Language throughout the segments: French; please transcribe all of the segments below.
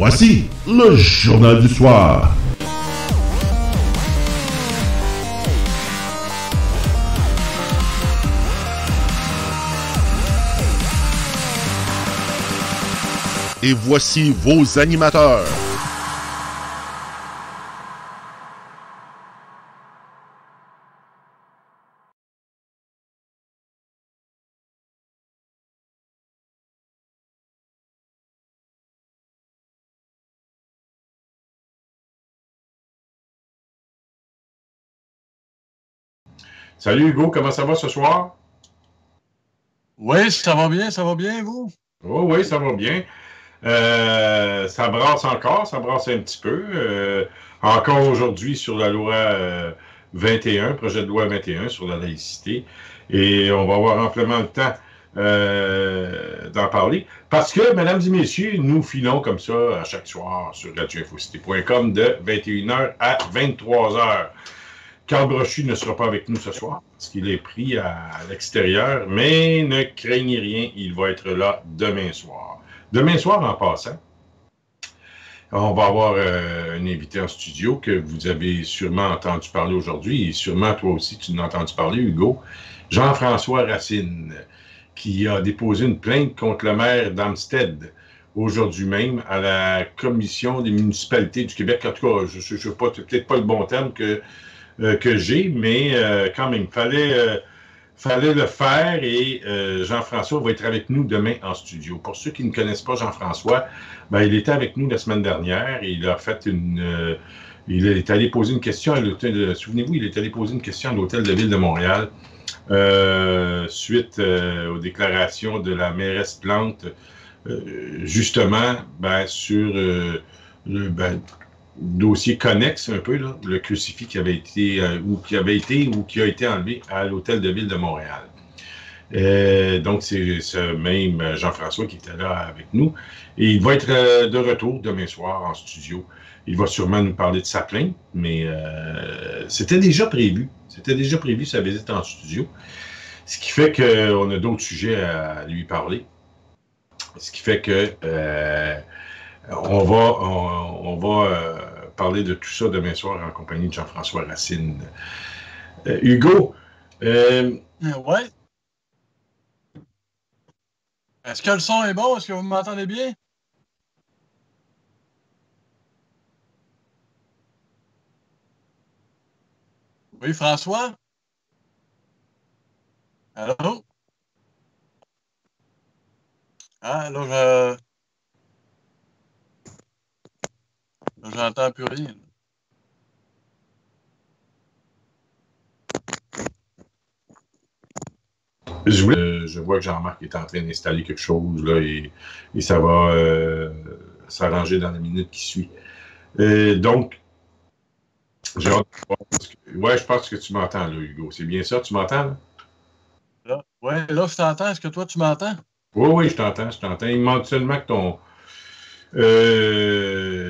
Voici le Journal du Soir. Et voici vos animateurs. Salut Hugo, comment ça va ce soir? Oui, ça va bien, vous? Oh, oui, ça va bien. Ça brasse encore, ça brasse un petit peu. Encore aujourd'hui sur la loi 21, projet de loi 21 sur la laïcité. Et on va avoir amplement le temps d'en parler. Parce que, mesdames et messieurs, nous filons comme ça à chaque soir sur radioinfocité.com de 21h à 23h. Carl Brochu ne sera pas avec nous ce soir parce qu'il est pris à l'extérieur, mais ne craignez rien, il va être là demain soir. Demain soir, en passant, on va avoir un invité en studio que vous avez sûrement entendu parler aujourd'hui, et sûrement toi aussi tu en as entendu parler, Hugo, Jean-François Racine, qui a déposé une plainte contre le maire d'Amstead aujourd'hui même à la Commission des municipalités du Québec. En tout cas, je ne sais pas, peut-être pas le bon terme que j'ai, mais quand même, fallait le faire et Jean-François va être avec nous demain en studio. Pour ceux qui ne connaissent pas Jean-François, ben, il était avec nous la semaine dernière et il a fait il est allé poser une question à l'hôtel, souvenez-vous, il est allé poser une question à l'hôtel de Ville de Montréal suite aux déclarations de la mairesse Plante, justement, ben, sur dossier connexe un peu, là, le crucifix qui avait été, ou qui a été enlevé à l'hôtel de Ville de Montréal. Donc, c'est ce même Jean-François qui était là avec nous. Et il va être de retour demain soir en studio. Il va sûrement nous parler de sa plainte, mais c'était déjà prévu. C'était déjà prévu sa visite en studio. Ce qui fait qu'on a d'autres sujets à lui parler. Ce qui fait que on va parler de tout ça demain soir en compagnie de Jean-François Racine. Hugo. Ouais. Est-ce que le son est bon? Est-ce que vous m'entendez bien? Oui, François? Allô? Ah, là, j'entends plus rien. Je vois que Jean-Marc est en train d'installer quelque chose là, et ça va s'arranger dans la minute qui suit. Donc, j'ai hâte de voir. Ouais, je pense que tu m'entends, là, Hugo. C'est bien ça, tu m'entends? Ouais, là, je t'entends. Est-ce que toi, tu m'entends? Oui, oui, je t'entends, je t'entends. Il me manque seulement que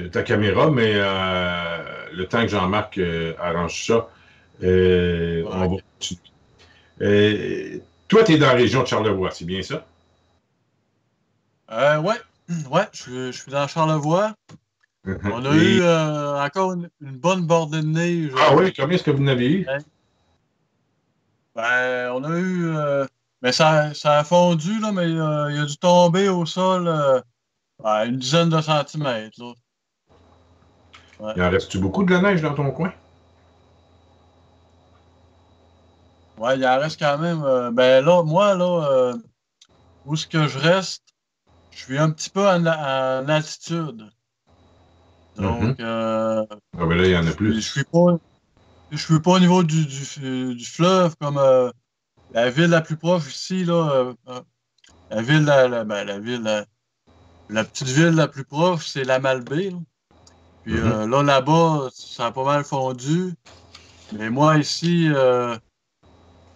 ta caméra, mais le temps que Jean-Marc arrange ça, on va continuer. Toi, tu es dans la région de Charlevoix, c'est bien ça? Ouais, ouais, je suis dans Charlevoix. On a eu encore une bonne bordée de neige. Ah oui, combien est-ce que vous en avez eu? Ben, on a eu... mais ça a fondu, là, mais il a dû tomber au sol une dizaine de centimètres. Là. Ouais. Il en reste-tu beaucoup de la neige dans ton coin? Ouais, il en reste quand même. Ben là, moi, là, où est-ce que je reste, je suis un petit peu en altitude. Donc, Ah ben là, il y en a plus. je suis pas au niveau du fleuve comme la ville la plus proche ici, là. La ville, la petite ville la plus proche, c'est la Malbaie. Là. Puis là-bas, ça a pas mal fondu. Mais moi, ici, je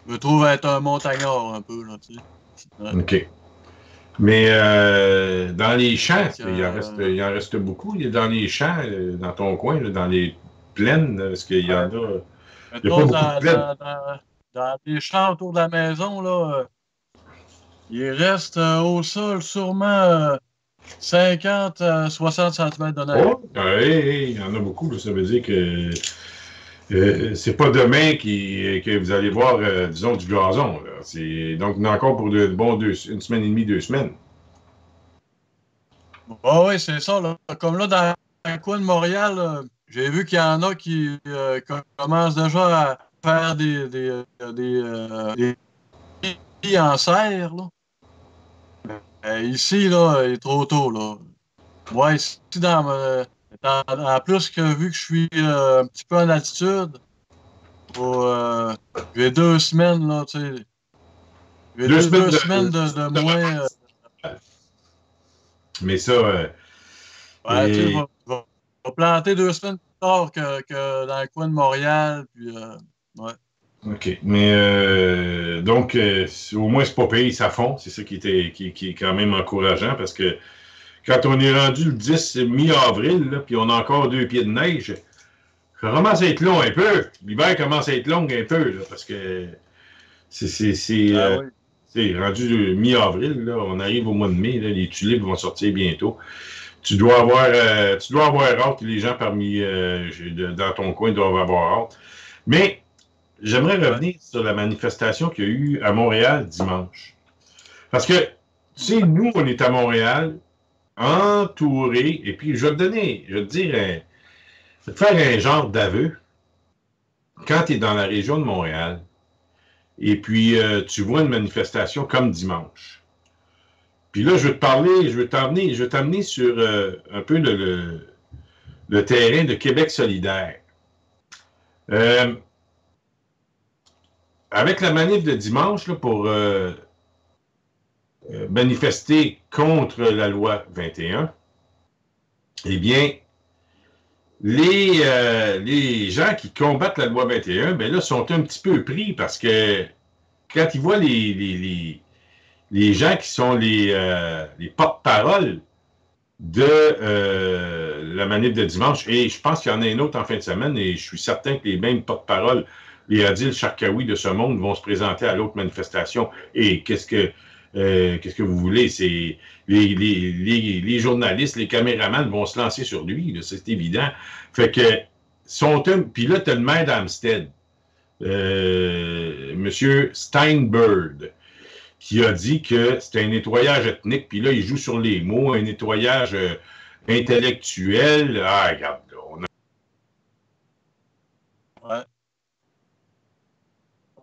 me trouve être un montagnard un peu, là, tu sais. Ouais. OK. Mais dans les champs, il en reste beaucoup. Il y a dans les champs, dans ton coin, là, dans les plaines, est-ce qu'il y en a? Il n'y a pas beaucoup de plaines. Dans les champs autour de la maison, là, il reste au sol sûrement 50 à 60 cm de neige. Oh, il y en a beaucoup. Là, ça veut dire que c'est pas demain que vous allez voir, disons, du gazon. Là. Donc, on a encore pour une semaine et demie, 2 semaines. Oui, c'est ça. Là. Comme là, dans le coin de Montréal, j'ai vu qu'il y en a qui commencent déjà à faire des lits en serre. Là. Ici, là, il est trop tôt. Là. Moi, ici, en plus que vu que je suis un petit peu en altitude, j'ai 2 semaines, là, tu sais. J'ai deux semaines de moins. Mais ça. Ouais, tu sais, je vais planter 2 semaines plus tard que dans le coin de Montréal. Puis, ouais. OK. Mais donc, au moins, c'est pas payé, ça fond. C'est ça qui est quand même encourageant parce que quand on est rendu le 10 mi-avril, puis on a encore 2 pieds de neige, ça commence à être long un peu. L'hiver commence à être long un peu, là, parce que c'est rendu mi-avril, là, on arrive au mois de mai, là, les tulipes vont sortir bientôt. Tu dois avoir hâte, les gens dans ton coin doivent avoir hâte. Mais j'aimerais revenir sur la manifestation qu'il y a eu à Montréal dimanche. Parce que, tu sais, nous, on est à Montréal, entouré, et puis je vais te faire un genre d'aveu. Quand tu es dans la région de Montréal, et puis tu vois une manifestation comme dimanche. Puis là, je vais t'amener sur un peu le terrain de Québec solidaire. Avec la manif de dimanche là, pour manifester contre la loi 21, eh bien, les gens qui combattent la loi 21, ben là, sont un petit peu pris parce que quand ils voient les gens qui sont les porte-parole de la manif de dimanche, et je pense qu'il y en a une autre en fin de semaine, et je suis certain que les mêmes porte-parole, les Adil Sharkawi de ce monde, vont se présenter à l'autre manifestation. Et qu'est-ce que vous voulez? C'est les journalistes, les caméramans vont se lancer sur lui, c'est évident. Fait que, puis là, tu as le maire d'Amstead, M. Steinberg, qui a dit que c'était un nettoyage ethnique, puis là, il joue sur les mots, un nettoyage intellectuel. Ah, regarde, là, Ouais.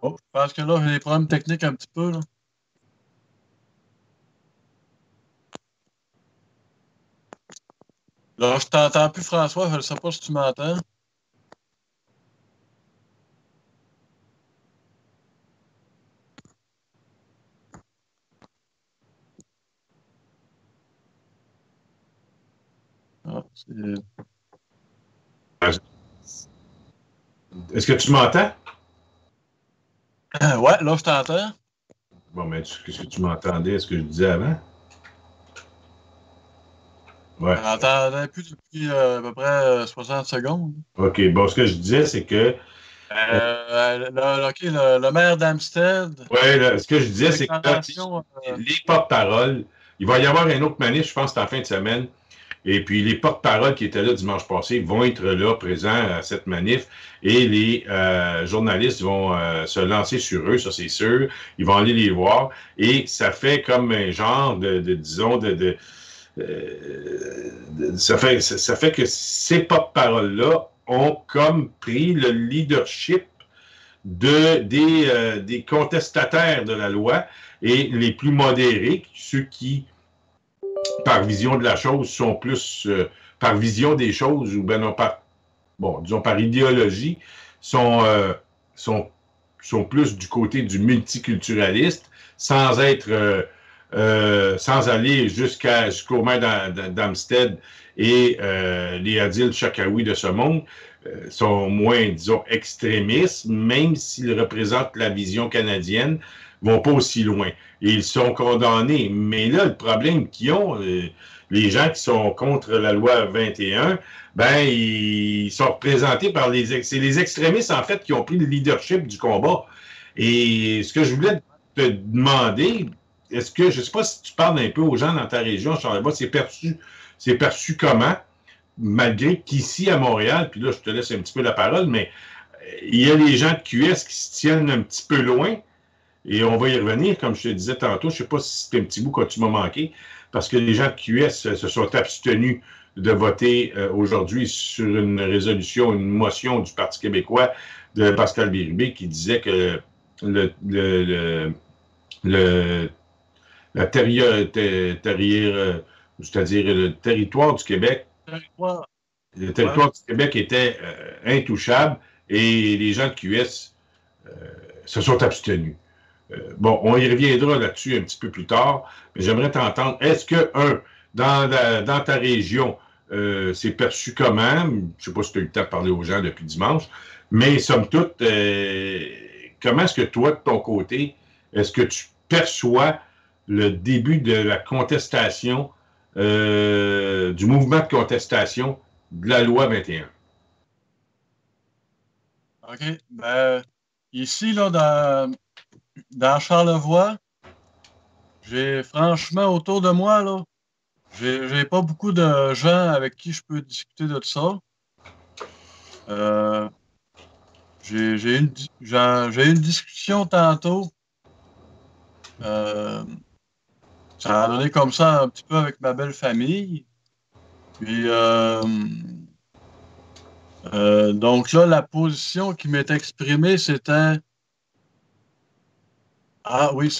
Oh, je pense que là, j'ai des problèmes techniques un petit peu, là. Là, je t'entends plus, François. Je ne sais pas si tu m'entends. Ah, Est-ce que tu m'entends? Ouais, là, je t'entends. Bon, mais qu'est-ce que tu m'entendais? Est-ce que je disais avant? Ouais. Je n'entendais plus depuis à peu près 60 secondes. OK. Bon, ce que je disais, c'est que... le maire d'Amstead. Oui, ce que je disais, c'est que les porte-paroles, il va y avoir un autre manif, je pense, en fin de semaine. Et puis, les porte-paroles qui étaient là dimanche passé vont être là, présents à cette manif. Et les journalistes vont se lancer sur eux, ça c'est sûr. Ils vont aller les voir. Et ça fait comme un genre ça fait que ces porte-paroles-là ont comme pris le leadership des contestataires de la loi et les plus modérés, ceux qui, par vision de la chose, sont plus par vision des choses, ou ben non, disons par idéologie, sont plus du côté du multiculturaliste, sans aller jusqu'au maire d'Amstead et les Adil Sharkawi de ce monde, sont moins, disons, extrémistes, même s'ils représentent la vision canadienne, vont pas aussi loin. Et ils sont condamnés. Mais là, le problème qu'ils ont, les gens qui sont contre la loi 21, ben, ils sont représentés par c'est les extrémistes, en fait, qui ont pris le leadership du combat. Et ce que je voulais te demander, est-ce que, je ne sais pas si tu parles un peu aux gens dans ta région, Charlevoix, c'est perçu comment, malgré qu'ici à Montréal, puis là, je te laisse un petit peu la parole, mais il y a les gens de QS qui se tiennent un petit peu loin, et on va y revenir, comme je te disais tantôt, je ne sais pas si c'était un petit bout quand tu m'as manqué, parce que les gens de QS se sont abstenus de voter aujourd'hui sur une résolution, une motion du Parti québécois de Pascal Bérubé qui disait que c'est-à-dire le territoire du Québec, le territoire du Québec était intouchable et les gens de QS se sont abstenus. Bon, on y reviendra là-dessus un petit peu plus tard, mais j'aimerais t'entendre. Est-ce que, dans ta région, c'est perçu comment? Je ne sais pas si tu as eu le temps de parler aux gens depuis dimanche, mais somme toute, comment est-ce que toi, de ton côté, est-ce que tu perçois le début de la contestation, du mouvement de contestation de la loi 21? OK. Ben, ici, là, dans Charlevoix, j'ai franchement, autour de moi, là, j'ai pas beaucoup de gens avec qui je peux discuter de ça. J'ai eu une discussion tantôt. Ça a donné comme ça un petit peu avec ma belle famille. Puis, donc là, la position qui m'est exprimée, c'était... Ah oui,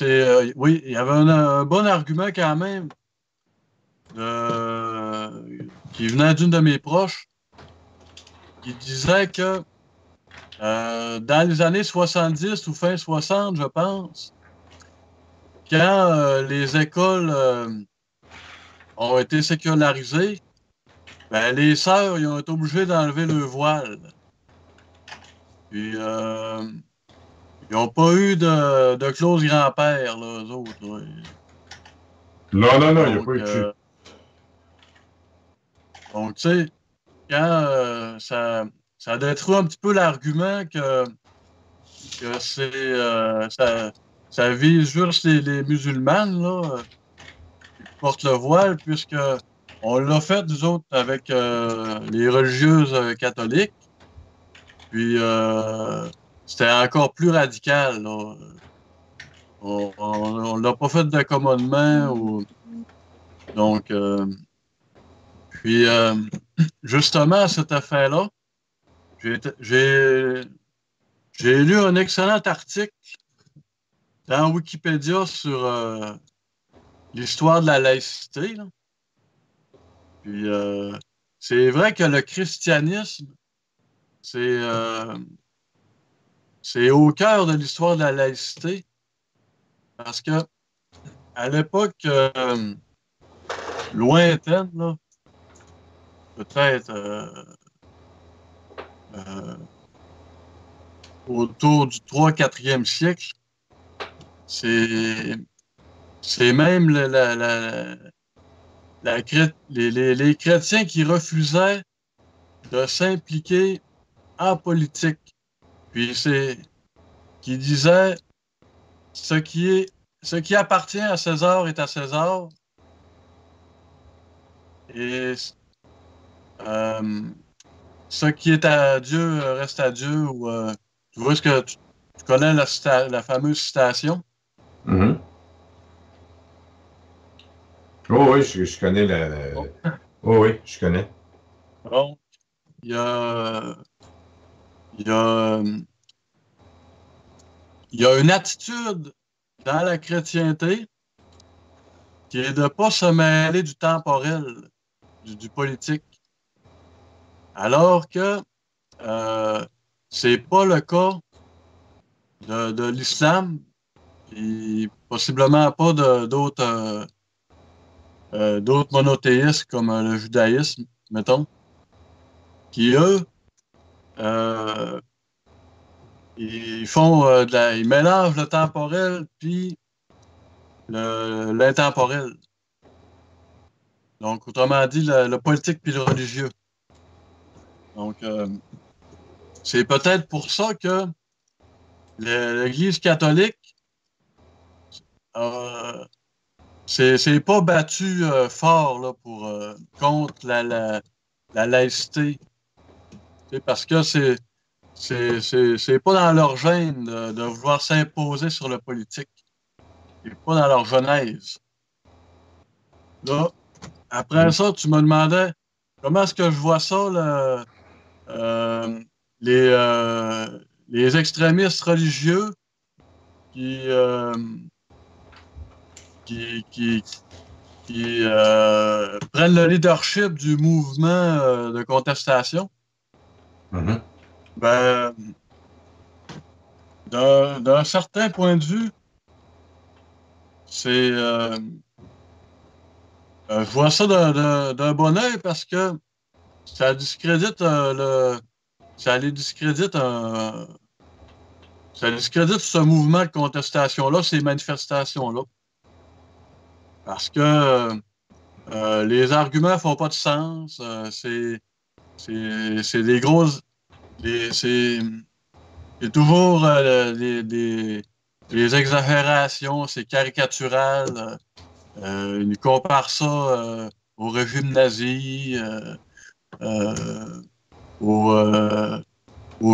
oui, il y avait un bon argument quand même qui venait d'une de mes proches qui disait que dans les années 70 ou fin 60, je pense, quand les écoles ont été sécularisées, ben, les sœurs ils ont été obligées d'enlever le voile. Puis, ils n'ont pas eu de clause grand-père, là, eux autres. Là. Non, il n'y a pas eu de donc, tu sais, quand ça détruit un petit peu l'argument que ça vise juste les musulmanes, là, qui portent le voile, puisque on l'a fait, nous autres, avec les religieuses catholiques. Puis, c'était encore plus radical, là. On n'a pas fait d'accommodement. Donc, puis, justement, à cette affaire-là, j'ai lu un excellent article dans Wikipédia sur l'histoire de la laïcité. Là. Puis, c'est vrai que le christianisme, c'est au cœur de l'histoire de la laïcité parce que à l'époque lointaine, là, peut-être autour du 3-4e siècle, c'est même les chrétiens qui refusaient de s'impliquer en politique. Puis c'est qui disaient ce qui appartient à César est à César. Et ce qui est à Dieu reste à Dieu. Ou, tu vois ce que tu connais la fameuse citation? Mm-hmm. Oh oui, je connais Oh oui, je connais. Donc, il y a une attitude dans la chrétienté qui est de ne pas se mêler du temporel, du politique. Alors que c'est pas le cas de l'islam et possiblement pas d'autres monothéistes comme le judaïsme, mettons, qui eux ils mélangent le temporel puis l'intemporel. Donc, autrement dit, le politique puis le religieux. Donc, c'est peut-être pour ça que l'Église catholique c'est pas battu fort là, contre la laïcité. Parce que c'est pas dans leur gène de vouloir s'imposer sur le politique. C'est pas dans leur genèse. Là, après ça, tu me demandais comment est-ce que je vois ça, là, les extrémistes religieux qui, qui prennent le leadership du mouvement de contestation. Mm-hmm. Ben, d'un certain point de vue, c'est je vois ça d'un bon œil parce que ça discrédite ça discrédite ce mouvement de contestation-là, ces manifestations-là. Parce que les arguments font pas de sens. C'est des grosses. C'est toujours des exagérations, c'est caricatural. Ils comparent ça au régime nazi, au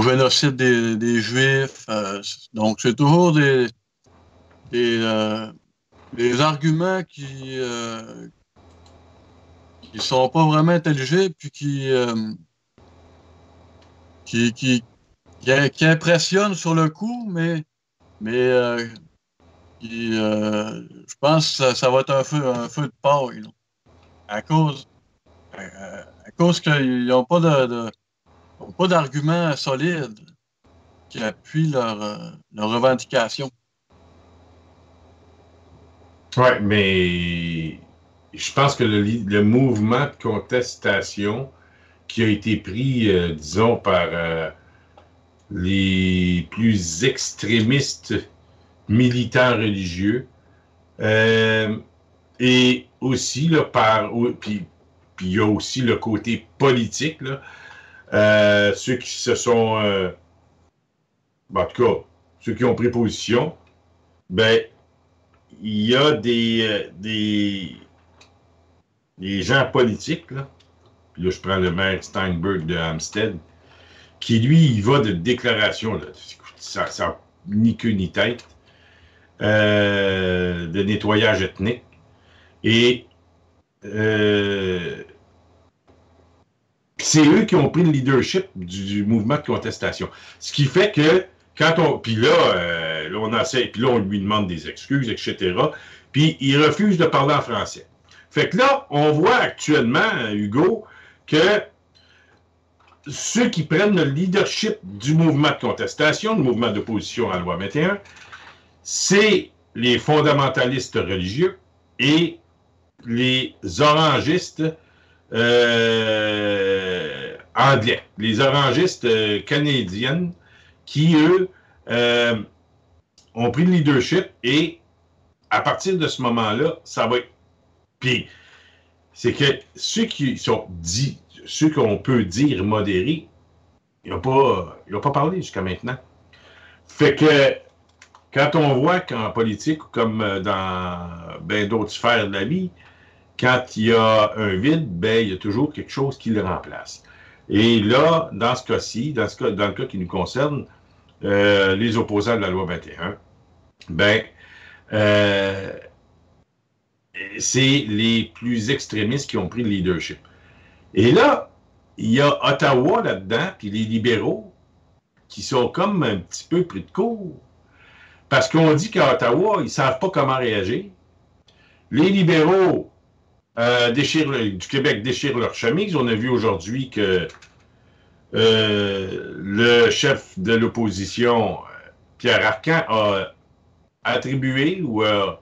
génocide des Juifs. Donc, c'est toujours des arguments qui sont pas vraiment intelligibles puis qui impressionnent sur le coup, mais je pense que ça va être un feu de paille, là. À cause qu'ils n'ont pas pas d'arguments solides qui appuient leurs revendications. Oui, mais je pense que le mouvement de contestation qui a été pris, disons, par les plus extrémistes militants religieux, et aussi là, puis il y a aussi le côté politique, là, ceux qui se sont, en tout cas, ceux qui ont pris position, ben, il y a des gens politiques, là, puis là, je prends le maire Steinberg de Hampstead, qui, lui, il va de déclaration, là, ça ni queue ni tête, de nettoyage ethnique. Et c'est eux qui ont pris le leadership du mouvement de contestation. Ce qui fait que quand on... Puis là, on essaie, puis là, on lui demande des excuses, etc. Puis il refuse de parler en français. Fait que là, on voit actuellement, Hugo, que ceux qui prennent le leadership du mouvement de contestation, du mouvement d'opposition à la loi 21, c'est les fondamentalistes religieux et les orangistes anglais, les orangistes canadiennes qui, eux, ont pris le leadership et à partir de ce moment-là, ça va être... Puis, c'est que ceux qui sont dits, ceux qu'on peut dire modérés, ils n'ont pas parlé jusqu'à maintenant. Fait que quand on voit qu'en politique, comme dans ben d'autres sphères de la vie, quand il y a un vide, ben il y a toujours quelque chose qui le remplace. Et là, dans ce cas-ci, dans le cas qui nous concerne, les opposants de la loi 21, ben c'est les plus extrémistes qui ont pris le leadership. Et là, il y a Ottawa là-dedans, puis les libéraux, qui sont comme un petit peu pris de court. Parce qu'on dit qu'à Ottawa, ils ne savent pas comment réagir. Les libéraux du Québec déchirent leur chemise. On a vu aujourd'hui que le chef de l'opposition, Pierre Arcan, a attribué ou a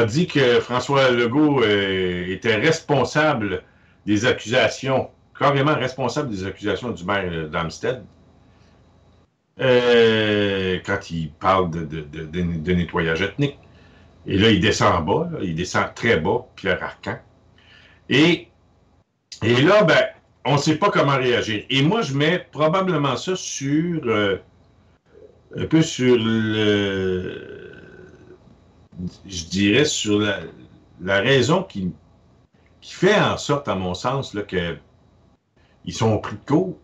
dit que François Legault était responsable des accusations, carrément responsable des accusations du maire d'Hampstead. Quand il parle de nettoyage ethnique. Et là, il descend en bas, là, il descend très bas, Pierre Arcan. Et là, ben, on ne sait pas comment réagir. Et moi, je mets probablement ça sur un peu sur je dirais, sur la raison qui fait en sorte, à mon sens, là, qu'ils sont pris de court,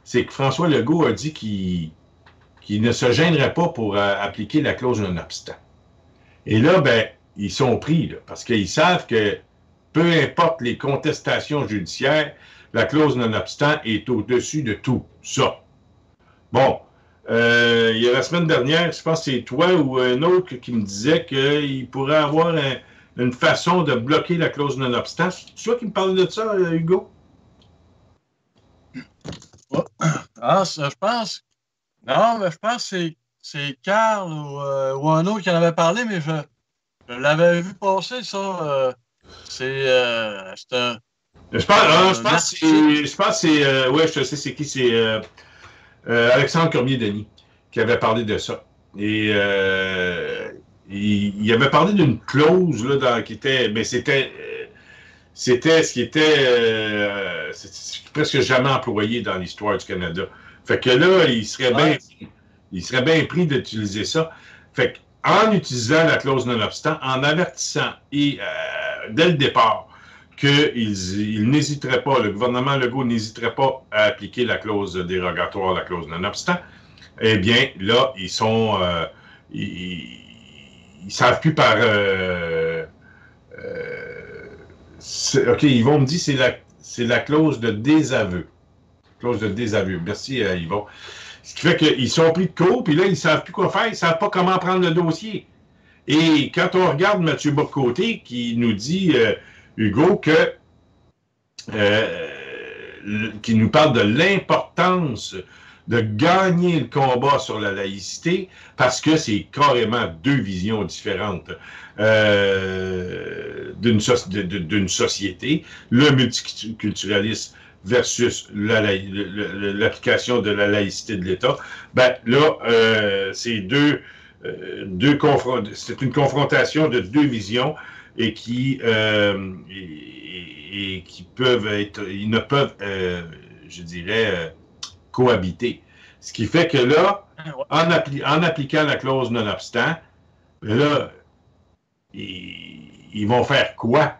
c'est que François Legault a dit qu'il ne se gênerait pas pour appliquer la clause non-obstant. Et là, ben, ils sont pris, là, parce qu'ils savent que peu importe les contestations judiciaires, la clause non-obstant est au-dessus de tout ça. Bon, il y a la semaine dernière, je pense que c'est toi ou un autre qui me disait qu'il pourrait avoir une façon de bloquer la clause non-obstant. C'est toi qui me parles de ça, Hugo? Ah, ça, je pense. Non, mais je pense que c'est Carl ou un autre qui en avait parlé, mais je l'avais vu passer, ça. C'est un. Je pense que c'est. Ouais, je sais c'est qui. C'est Alexandre Cormier-Denis qui avait parlé de ça. Et il avait parlé d'une clause là, qui était. Mais c'était ce qui était presque jamais employé dans l'histoire du Canada. Fait que là, il serait bien pris d'utiliser ça. Fait qu'en utilisant la clause non-obstant, en avertissant et dès le départ qu'il n'hésiterait pas, le gouvernement Legault n'hésiterait pas à appliquer la clause dérogatoire, la clause non-obstant, eh bien, là, ils sont... ils savent plus par... OK, ils vont me dire c'est la clause de désaveu. Clause de désaveu. Merci, Yvon. Ce qui fait qu'ils sont pris de court, puis là, ils ne savent plus quoi faire, ils ne savent pas comment prendre le dossier. Et quand on regarde Mathieu Bock-Côté qui nous dit, Hugo, qui nous parle de l'importance de gagner le combat sur la laïcité, parce que c'est carrément deux visions différentes d'une société, le multiculturalisme versus l'application de la laïcité de l'État. Ben là, c'est c'est une confrontation de deux visions et qui peuvent être, ils ne peuvent, je dirais, cohabiter. Ce qui fait que là, en appliquant la clause non-obstant, là, ils vont faire quoi?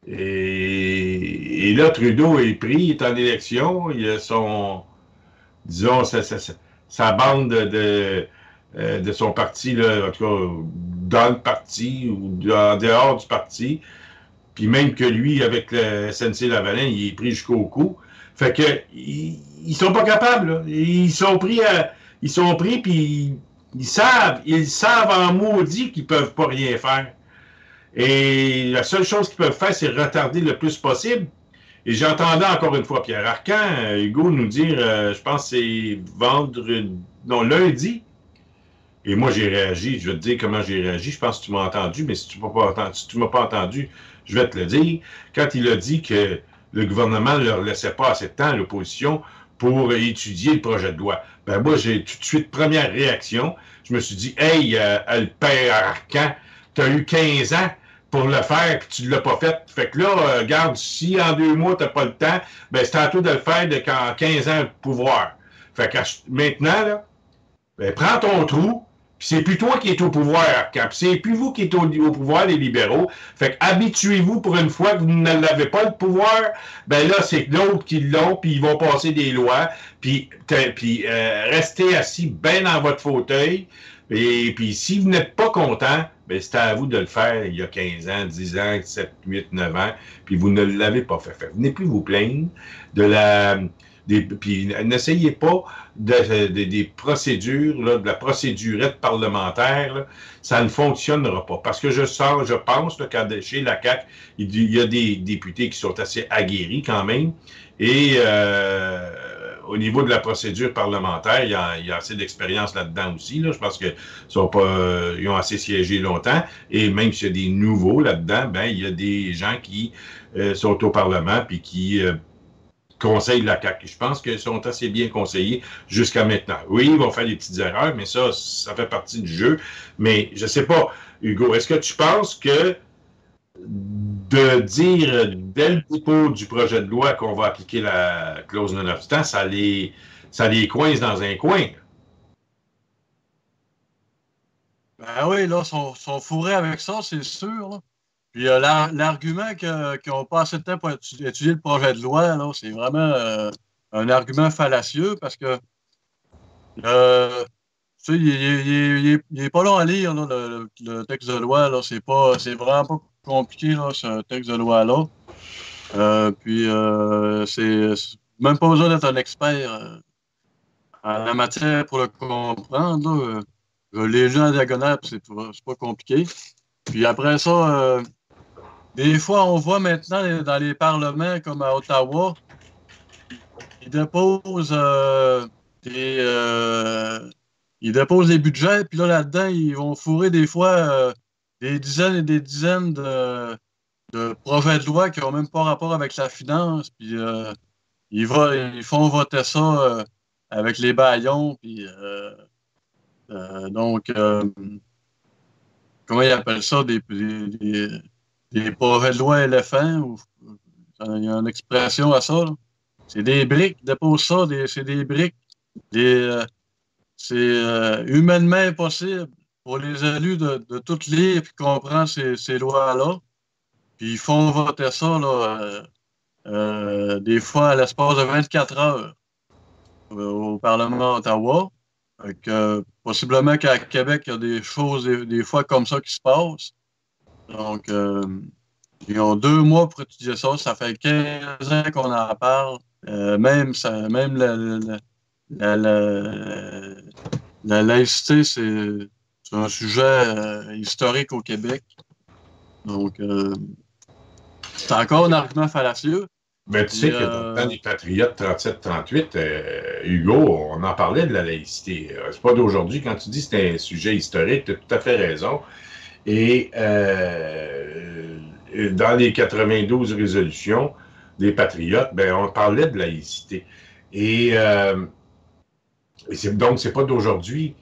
Et là, Trudeau est pris, il est en élection, il a disons, sa bande de son parti, là, en tout cas, dans le parti ou en dehors du parti, puis même que lui, avec le SNC-Lavalin, il est pris jusqu'au cou. Fait que, ils sont pas capables, là. Ils sont pris, puis ils savent en maudit qu'ils peuvent pas rien faire. Et la seule chose qu'ils peuvent faire, c'est retarder le plus possible. Et j'entendais encore une fois Pierre Arcan, Hugo, nous dire, je pense que c'est lundi. Et moi, j'ai réagi. Je vais te dire comment j'ai réagi. Je pense que tu m'as entendu, mais si tu m'as pas entendu, je vais te le dire. Quand il a dit que le gouvernement ne leur laissait pas assez de temps, l'opposition, pour étudier le projet de loi. Ben moi, j'ai tout de suite, première réaction, je me suis dit, hey, le père Arcan, tu as eu 15 ans pour le faire, puis tu ne l'as pas fait. Fait que là, regarde, si en 2 mois, tu n'as pas le temps, ben c'est à toi de le faire en 15 ans de pouvoir. Fait que maintenant, là, ben, prends ton trou, puis c'est plus toi qui es au pouvoir, Arcan, puis c'est plus vous qui êtes au pouvoir, les libéraux. Fait que habituez-vous pour une fois que vous ne l'avez pas le pouvoir, ben là, c'est l'autre qui l'ont, puis ils vont passer des lois, puis restez assis bien dans votre fauteuil, et puis si vous n'êtes pas content, ben c'est à vous de le faire il y a 15 ans, 10 ans, 7, 8, 9 ans, puis vous ne l'avez pas fait. Venez plus vous plaindre puis n'essayez pas des procédures, là, de la procédurette parlementaire, là, ça ne fonctionnera pas. Parce que je pense là, qu'à chez la CAQ, il y a des députés qui sont assez aguerris quand même. Et au niveau de la procédure parlementaire, il y a assez d'expérience là-dedans aussi. Là. Je pense qu'ils ont assez siégé longtemps. Et même s'il y a des nouveaux là-dedans, ben il y a des gens qui sont au Parlement puis qui conseillent la CAQ. Je pense qu'ils sont assez bien conseillés jusqu'à maintenant. Oui, ils vont faire des petites erreurs, mais ça fait partie du jeu. Mais je ne sais pas, Hugo, est-ce que tu penses que de dire dès le dépôt du projet de loi qu'on va appliquer la clause non-obstant, ça les coince dans un coin? Ben oui, là, sont fourrés avec ça, c'est sûr. Là. Puis l'argument qu'ils n'ont pas assez de temps pour étudier le projet de loi, là, c'est vraiment un argument fallacieux parce que tu sais, il est pas long à lire, là, le texte de loi. Là. C'est vraiment pas compliqué, là, ce texte de loi-là. Puis c'est même pas besoin d'être un expert en la matière pour le comprendre. Là. Je l'ai lu en diagonale, puis c'est pas compliqué. Puis après ça, des fois, on voit maintenant dans les parlements, comme à Ottawa, ils déposent ils déposent des budgets, puis là-dedans, ils vont fourrer des fois des dizaines et des dizaines de projets de loi qui n'ont même pas rapport avec la finance, puis ils font voter ça avec les bâillons, puis donc, comment ils appellent ça, des projets de loi éléphants, ou il y a une expression à ça, là. C'est des briques, ils déposent ça, c'est des briques. C'est humainement impossible pour les élus de tout lire et comprendre ces lois-là. Puis ils font voter ça là, des fois à l'espace de 24 heures au Parlement d'Ottawa. Possiblement qu'à Québec, il y a des choses des fois comme ça qui se passent. Donc, ils ont 2 mois pour étudier ça. Ça fait 15 ans qu'on en parle. Même la laïcité, c'est un sujet historique au Québec. Donc, c'est encore un argument fallacieux. Mais tu sais que dans le temps des Patriotes 37-38, Hugo, on en parlait de la laïcité. C'est pas d'aujourd'hui. Quand tu dis que c'est un sujet historique, tu as tout à fait raison. Et dans les 92 résolutions des Patriotes, ben, on parlait de laïcité. Donc, c'est pas d'aujourd'hui.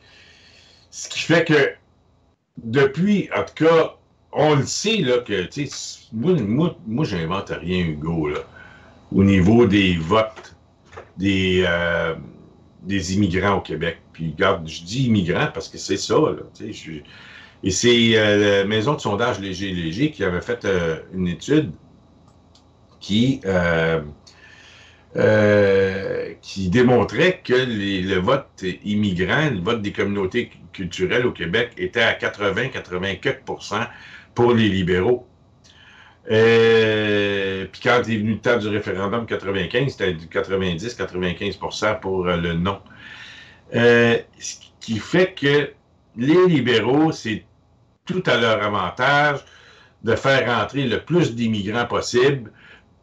Ce qui fait que, depuis, en tout cas, on le sait, là, que, tu sais, moi j'invente rien, Hugo, là, au niveau des votes des immigrants au Québec. Puis, regarde, je dis immigrants parce que c'est ça, là, tu sais, et c'est la maison de sondage Léger qui avait fait une étude qui démontrait que le vote immigrant, le vote des communautés culturelles au Québec était à 80-84% pour les libéraux. Puis quand il est venu le temps du référendum 95, c'était du 90-95% pour le non. Ce qui fait que les libéraux, c'est tout à leur avantage de faire entrer le plus d'immigrants possible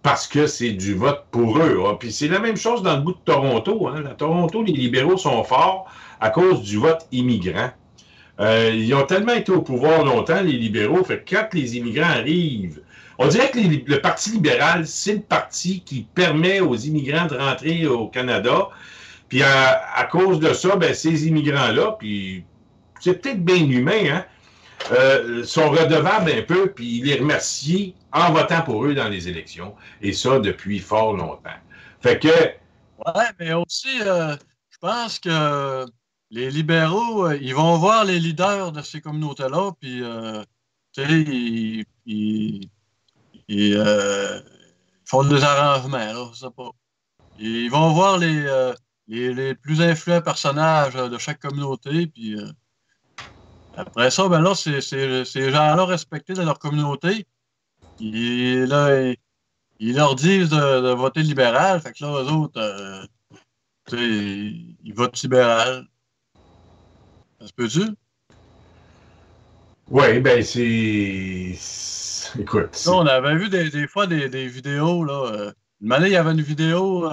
parce que c'est du vote pour eux. Hein. Puis c'est la même chose dans le bout de Toronto. Hein. À Toronto, les libéraux sont forts à cause du vote immigrant. Ils ont tellement été au pouvoir longtemps, les libéraux, fait que quand les immigrants arrivent, on dirait que le Parti libéral, c'est le parti qui permet aux immigrants de rentrer au Canada. Puis à cause de ça, ben, ces immigrants-là, puis c'est peut-être bien humain, hein, sont redevables un peu, puis ils les remercient en votant pour eux dans les élections. Et ça, depuis fort longtemps. Fait que... Ouais, mais aussi, je pense que les libéraux, ils vont voir les leaders de ces communautés-là, puis, tu sais, ils font des arrangements, là, je sais pas. Ils vont voir les plus influents personnages de chaque communauté, puis après ça, ben là, ces gens-là respectés dans leur communauté, ils leur disent de voter libéral, fait que là, eux autres, tu sais, ils votent libéral. Ça se peut-tu? Oui, ben c'est... Écoute. Là, on avait vu des fois des vidéos, là. Une année, il y avait une vidéo,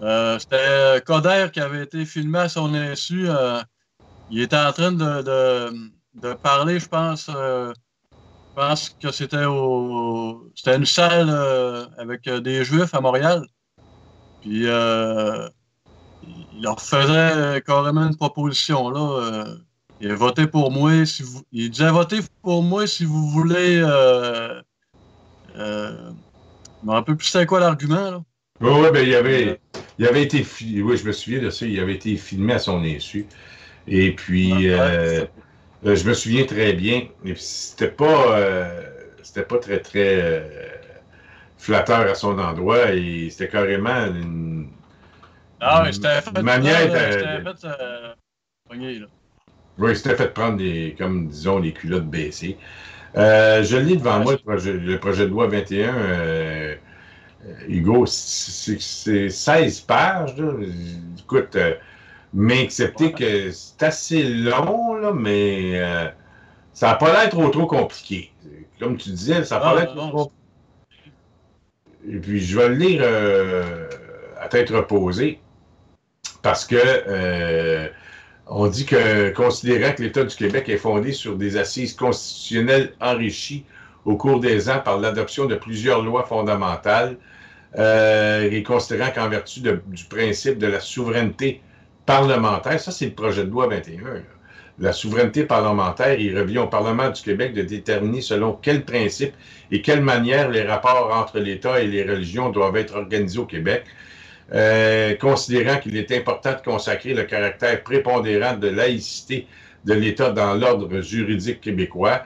c'était Coder qui avait été filmé à son insu. Il était en train de parler, je pense que c'était une salle avec des Juifs à Montréal. Puis il leur faisait carrément une proposition, là. Votez pour moi si vous. Il disait votez pour moi si vous voulez. Je me rappelle plus c'était quoi l'argument, là. Oui, ben il avait été oui, je me souviens de ça, il avait été filmé à son insu. Et puis Je me souviens très bien. Et puis, c'était pas très, très flatteur à son endroit. Et c'était carrément Ah oui, c'était fait manière prendre, c'était fait pogner, là. Oui, c'était fait prendre comme disons, les culottes baissées. Je lis devant moi le projet de loi 21, Hugo, c'est 16 pages. Là. Écoute, mais accepter que c'est assez long, là, mais ça n'a pas l'air trop compliqué. Comme tu disais, ça n'a pas l'air trop. Et puis, je vais le lire à tête reposée parce que on dit que, considérant que l'État du Québec est fondé sur des assises constitutionnelles enrichies au cours des ans par l'adoption de plusieurs lois fondamentales, et considérant qu'en vertu du principe de la souveraineté parlementaire, ça c'est le projet de loi 21, là. La souveraineté parlementaire, il revient au Parlement du Québec de déterminer selon quels principes et quelle manière les rapports entre l'État et les religions doivent être organisés au Québec. Considérant qu'il est important de consacrer le caractère prépondérant de laïcité de l'État dans l'ordre juridique québécois,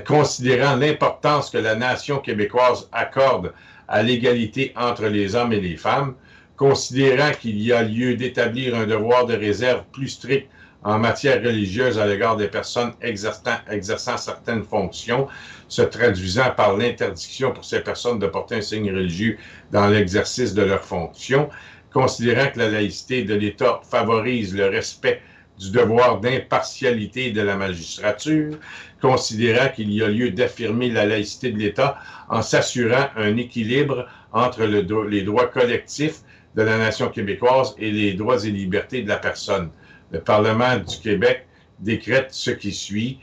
considérant l'importance que la nation québécoise accorde à l'égalité entre les hommes et les femmes, considérant qu'il y a lieu d'établir un devoir de réserve plus strict en matière religieuse à l'égard des personnes exerçant certaines fonctions, se traduisant par l'interdiction pour ces personnes de porter un signe religieux dans l'exercice de leurs fonctions, considérant que la laïcité de l'État favorise le respect du devoir d'impartialité de la magistrature, considérant qu'il y a lieu d'affirmer la laïcité de l'État en s'assurant un équilibre entre les droits collectifs de la nation québécoise et les droits et libertés de la personne. Le Parlement du Québec décrète ce qui suit,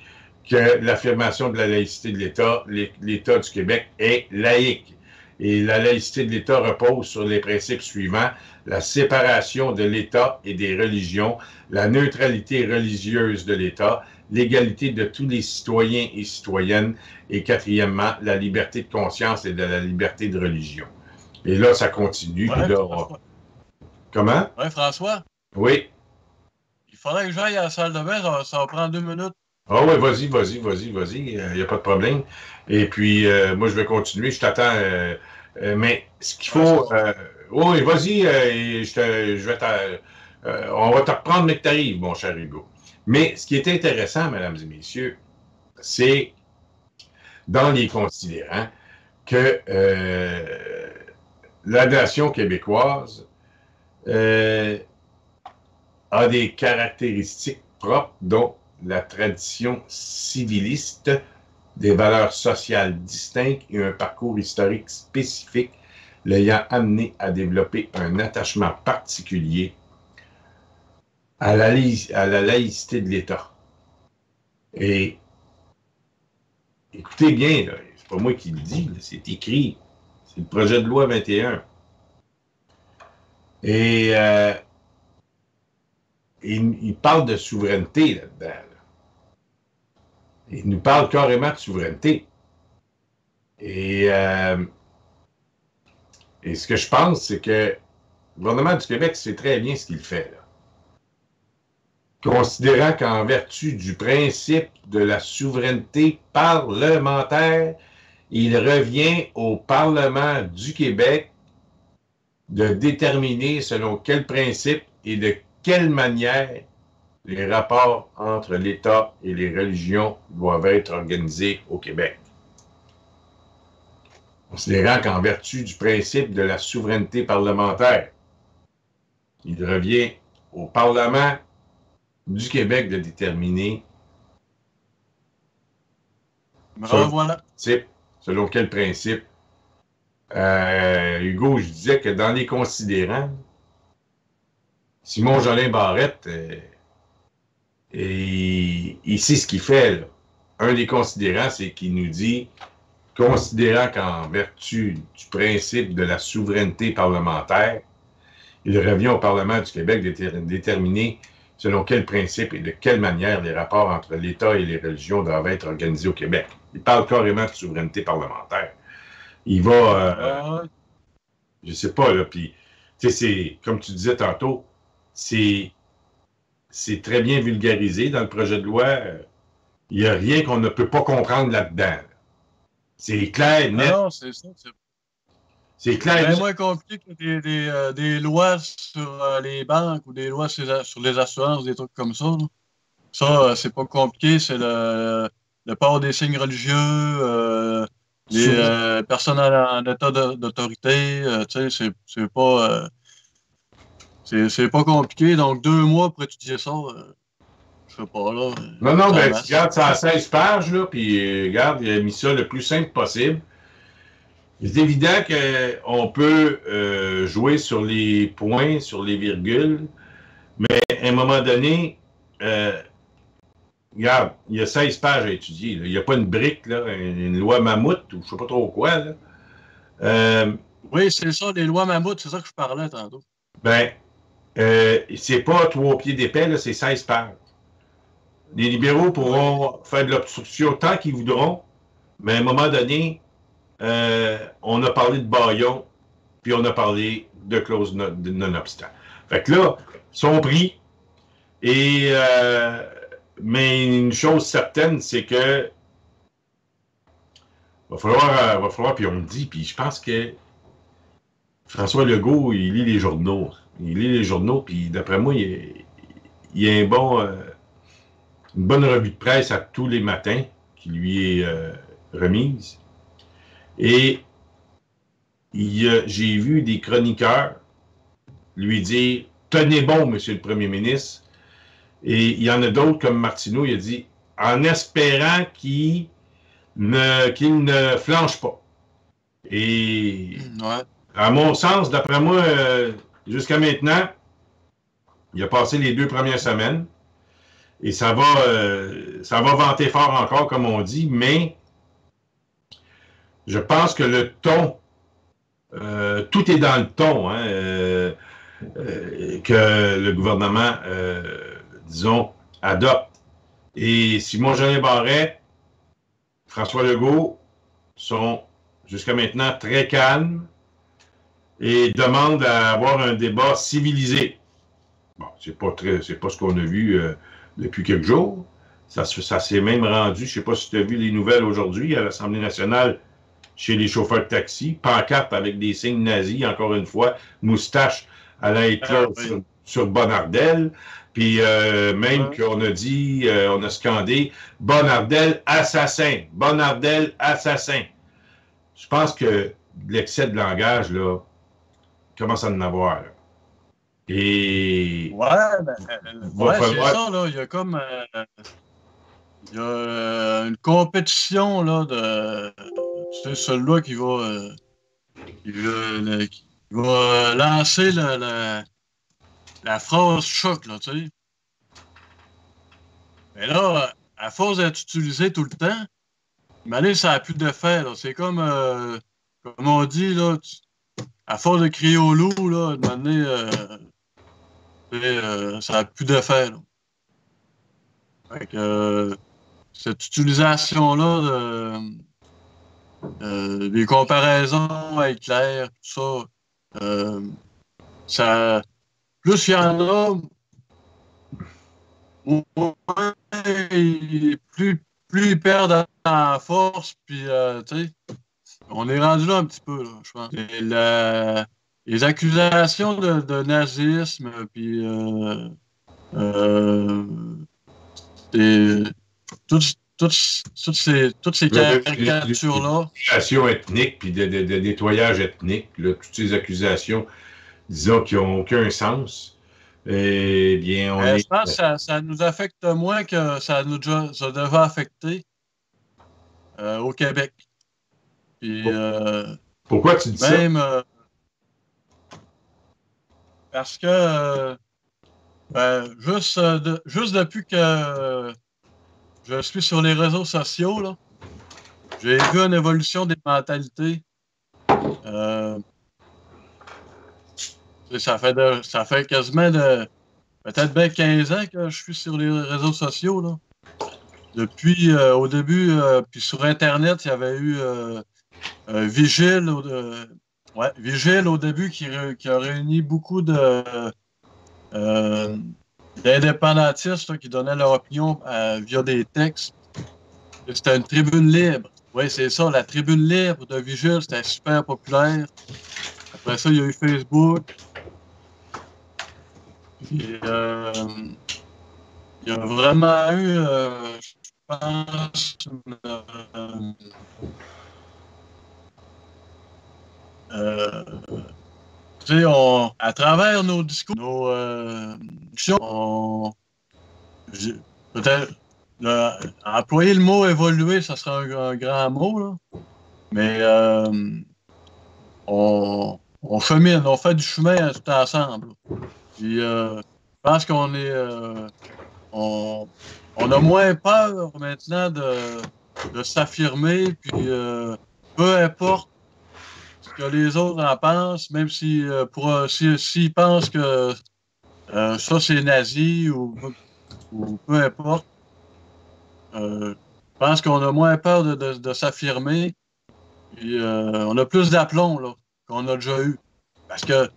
que l'affirmation de la laïcité de l'État, l'État du Québec est laïque. Et la laïcité de l'État repose sur les principes suivants: la séparation de l'État et des religions, la neutralité religieuse de l'État, l'égalité de tous les citoyens et citoyennes, et quatrièmement, la liberté de conscience et de la liberté de religion. Et là, ça continue. Ouais, là, Comment? Oui, François? Oui. Il faudrait que j'aille à la salle de bain, ça va prendre 2 minutes. Ah oui, vas-y, il n'y a pas de problème. Et puis, moi, je vais continuer, je t'attends. Mais ce qu'il faut... oui, vas-y, on va te reprendre, mais que tu arrives, mon cher Hugo. Mais ce qui est intéressant, mesdames et messieurs, c'est, dans les considérants, que la nation québécoise a des caractéristiques propres, dont la tradition civiliste, des valeurs sociales distinctes et un parcours historique spécifique l'ayant amené à développer un attachement particulier à la laïcité de l'État. Et écoutez bien, c'est pas moi qui le dis, c'est écrit, c'est le projet de loi 21. Et il parle de souveraineté là-dedans. Là. Il nous parle carrément de souveraineté. Et ce que je pense, c'est que le gouvernement du Québec sait très bien ce qu'il fait. Là. Considérant qu'en vertu du principe de la souveraineté parlementaire, il revient au Parlement du Québec de déterminer selon quel principe et de quelle manière les rapports entre l'État et les religions doivent être organisés au Québec. Considérant qu'en vertu du principe de la souveraineté parlementaire, il revient au Parlement du Québec de déterminer selon quel principe. Hugo, je disais que dans les considérants, Simon Jolin Barrette, il sait ce qu'il fait. Là. Un des considérants, c'est qu'il nous dit, considérant qu'en vertu du principe de la souveraineté parlementaire, il revient au Parlement du Québec de déterminer selon quel principe et de quelle manière les rapports entre l'État et les religions doivent être organisés au Québec. Il parle carrément de souveraineté parlementaire. Il va, je sais pas, là, puis, tu sais, c'est, comme tu disais tantôt, c'est très bien vulgarisé dans le projet de loi. Il n'y a rien qu'on ne peut pas comprendre là-dedans. C'est clair, net. Non, c'est ça. C'est clair, bien net. moins compliqué que des lois sur les banques ou des lois sur les assurances, des trucs comme ça. Là. Ça, c'est pas compliqué. C'est le port des signes religieux, les personnes en état d'autorité. Tu sais, c'est pas compliqué. Donc, 2 mois pour étudier ça, je sais pas, là. Non, ben, masse. regarde, ça a 16 pages, là, puis regarde, il a mis ça le plus simple possible. C'est évident qu'on peut jouer sur les points, sur les virgules, mais à un moment donné, regarde, il y a 16 pages à étudier. Là. Il n'y a pas une brique, là, une loi mammouth ou je ne sais pas trop quoi. Là. Oui, c'est ça, les lois mammouth, c'est ça que je parlais tantôt. Ben, c'est pas 3 pieds d'épais, là, c'est 16 pages. Les libéraux pourront faire de l'obstruction tant qu'ils voudront, mais à un moment donné, on a parlé de Bayon, puis on a parlé de clause non-obstant. Fait que là, ils sont pris. Mais une chose certaine, c'est que va falloir, puis on le dit, puis je pense que François Legault, il lit les journaux. Il lit les journaux, puis d'après moi, il y a une bonne revue de presse à tous les matins qui lui est remise. Et j'ai vu des chroniqueurs lui dire « Tenez bon, Monsieur le Premier ministre ». Et il y en a d'autres, comme Martineau, il a dit « En espérant qu'il ne flanche pas ». Et à mon sens, d'après moi, jusqu'à maintenant, il a passé les 2 premières semaines. Et ça va vanter fort encore, comme on dit, mais je pense que le ton, tout est dans le ton, hein, que le gouvernement, disons, adopte. Et Simon-Jeanin Barret, François Legault sont jusqu'à maintenant très calmes et demandent à avoir un débat civilisé. Bon, c'est pas ce qu'on a vu depuis quelques jours. Ça s'est même rendu, je ne sais pas si tu as vu les nouvelles aujourd'hui, à l'Assemblée nationale, chez les chauffeurs de taxi, pancarte avec des signes nazis, encore une fois, moustache à l'être sur Bonnardel, puis même qu'on a dit, on a scandé « Bonnardel assassin! Bonnardel assassin! » Je pense que l'excès de langage, là, commence à en avoir, là. Et... Ouais, c'est ça, là. Il y a comme... il y a une compétition, là, de... C'est celui-là qui va lancer la phrase choc, là, tu sais. Mais là, à force d'être utilisé tout le temps, mais ça n'a plus d'effet, là. C'est comme on dit, là, à force de crier au loup, là, de donné, ça n'a plus d'effet, là. Fait que cette utilisation-là des comparaisons avec Hitler, tout ça, plus il y en a, plus ils perdent en force, puis tu sais, on est rendu là un petit peu, là, je pense. Les accusations de nazisme, puis toutes ces caricatures-là. Accusations ethniques, puis de nettoyage ethnique, là, toutes ces accusations, disons, qui n'ont aucun sens. Eh bien, je pense que ça nous affecte moins que ça devait affecter au Québec. Puis, pourquoi tu dis même, ça? Parce que juste depuis que je suis sur les réseaux sociaux, là, j'ai vu une évolution des mentalités. Ça fait quasiment peut-être bien 15 ans que je suis sur les réseaux sociaux, là. Depuis, au début, puis sur Internet, il y avait eu Vigile, Vigile au début qui a réuni beaucoup d'indépendantistes là, qui donnaient leur opinion via des textes. C'était une tribune libre. Oui, c'est ça, la tribune libre de Vigile, c'était super populaire. Après ça, il y a eu Facebook. Puis, il y a vraiment eu, je pense, tu sais, à travers nos discours, nos discussions, peut-être employer le mot évoluer, ça serait un grand mot, là. Mais on chemine, on fait du chemin tout ensemble. Puis je pense qu'on est on a moins peur maintenant de s'affirmer, puis peu importe ce que les autres en pensent, même si s'ils pensent que ça c'est nazi ou peu importe. Je pense qu'on a moins peur de s'affirmer. Puis on a plus d'aplomb là, qu'on a déjà eu. Parce que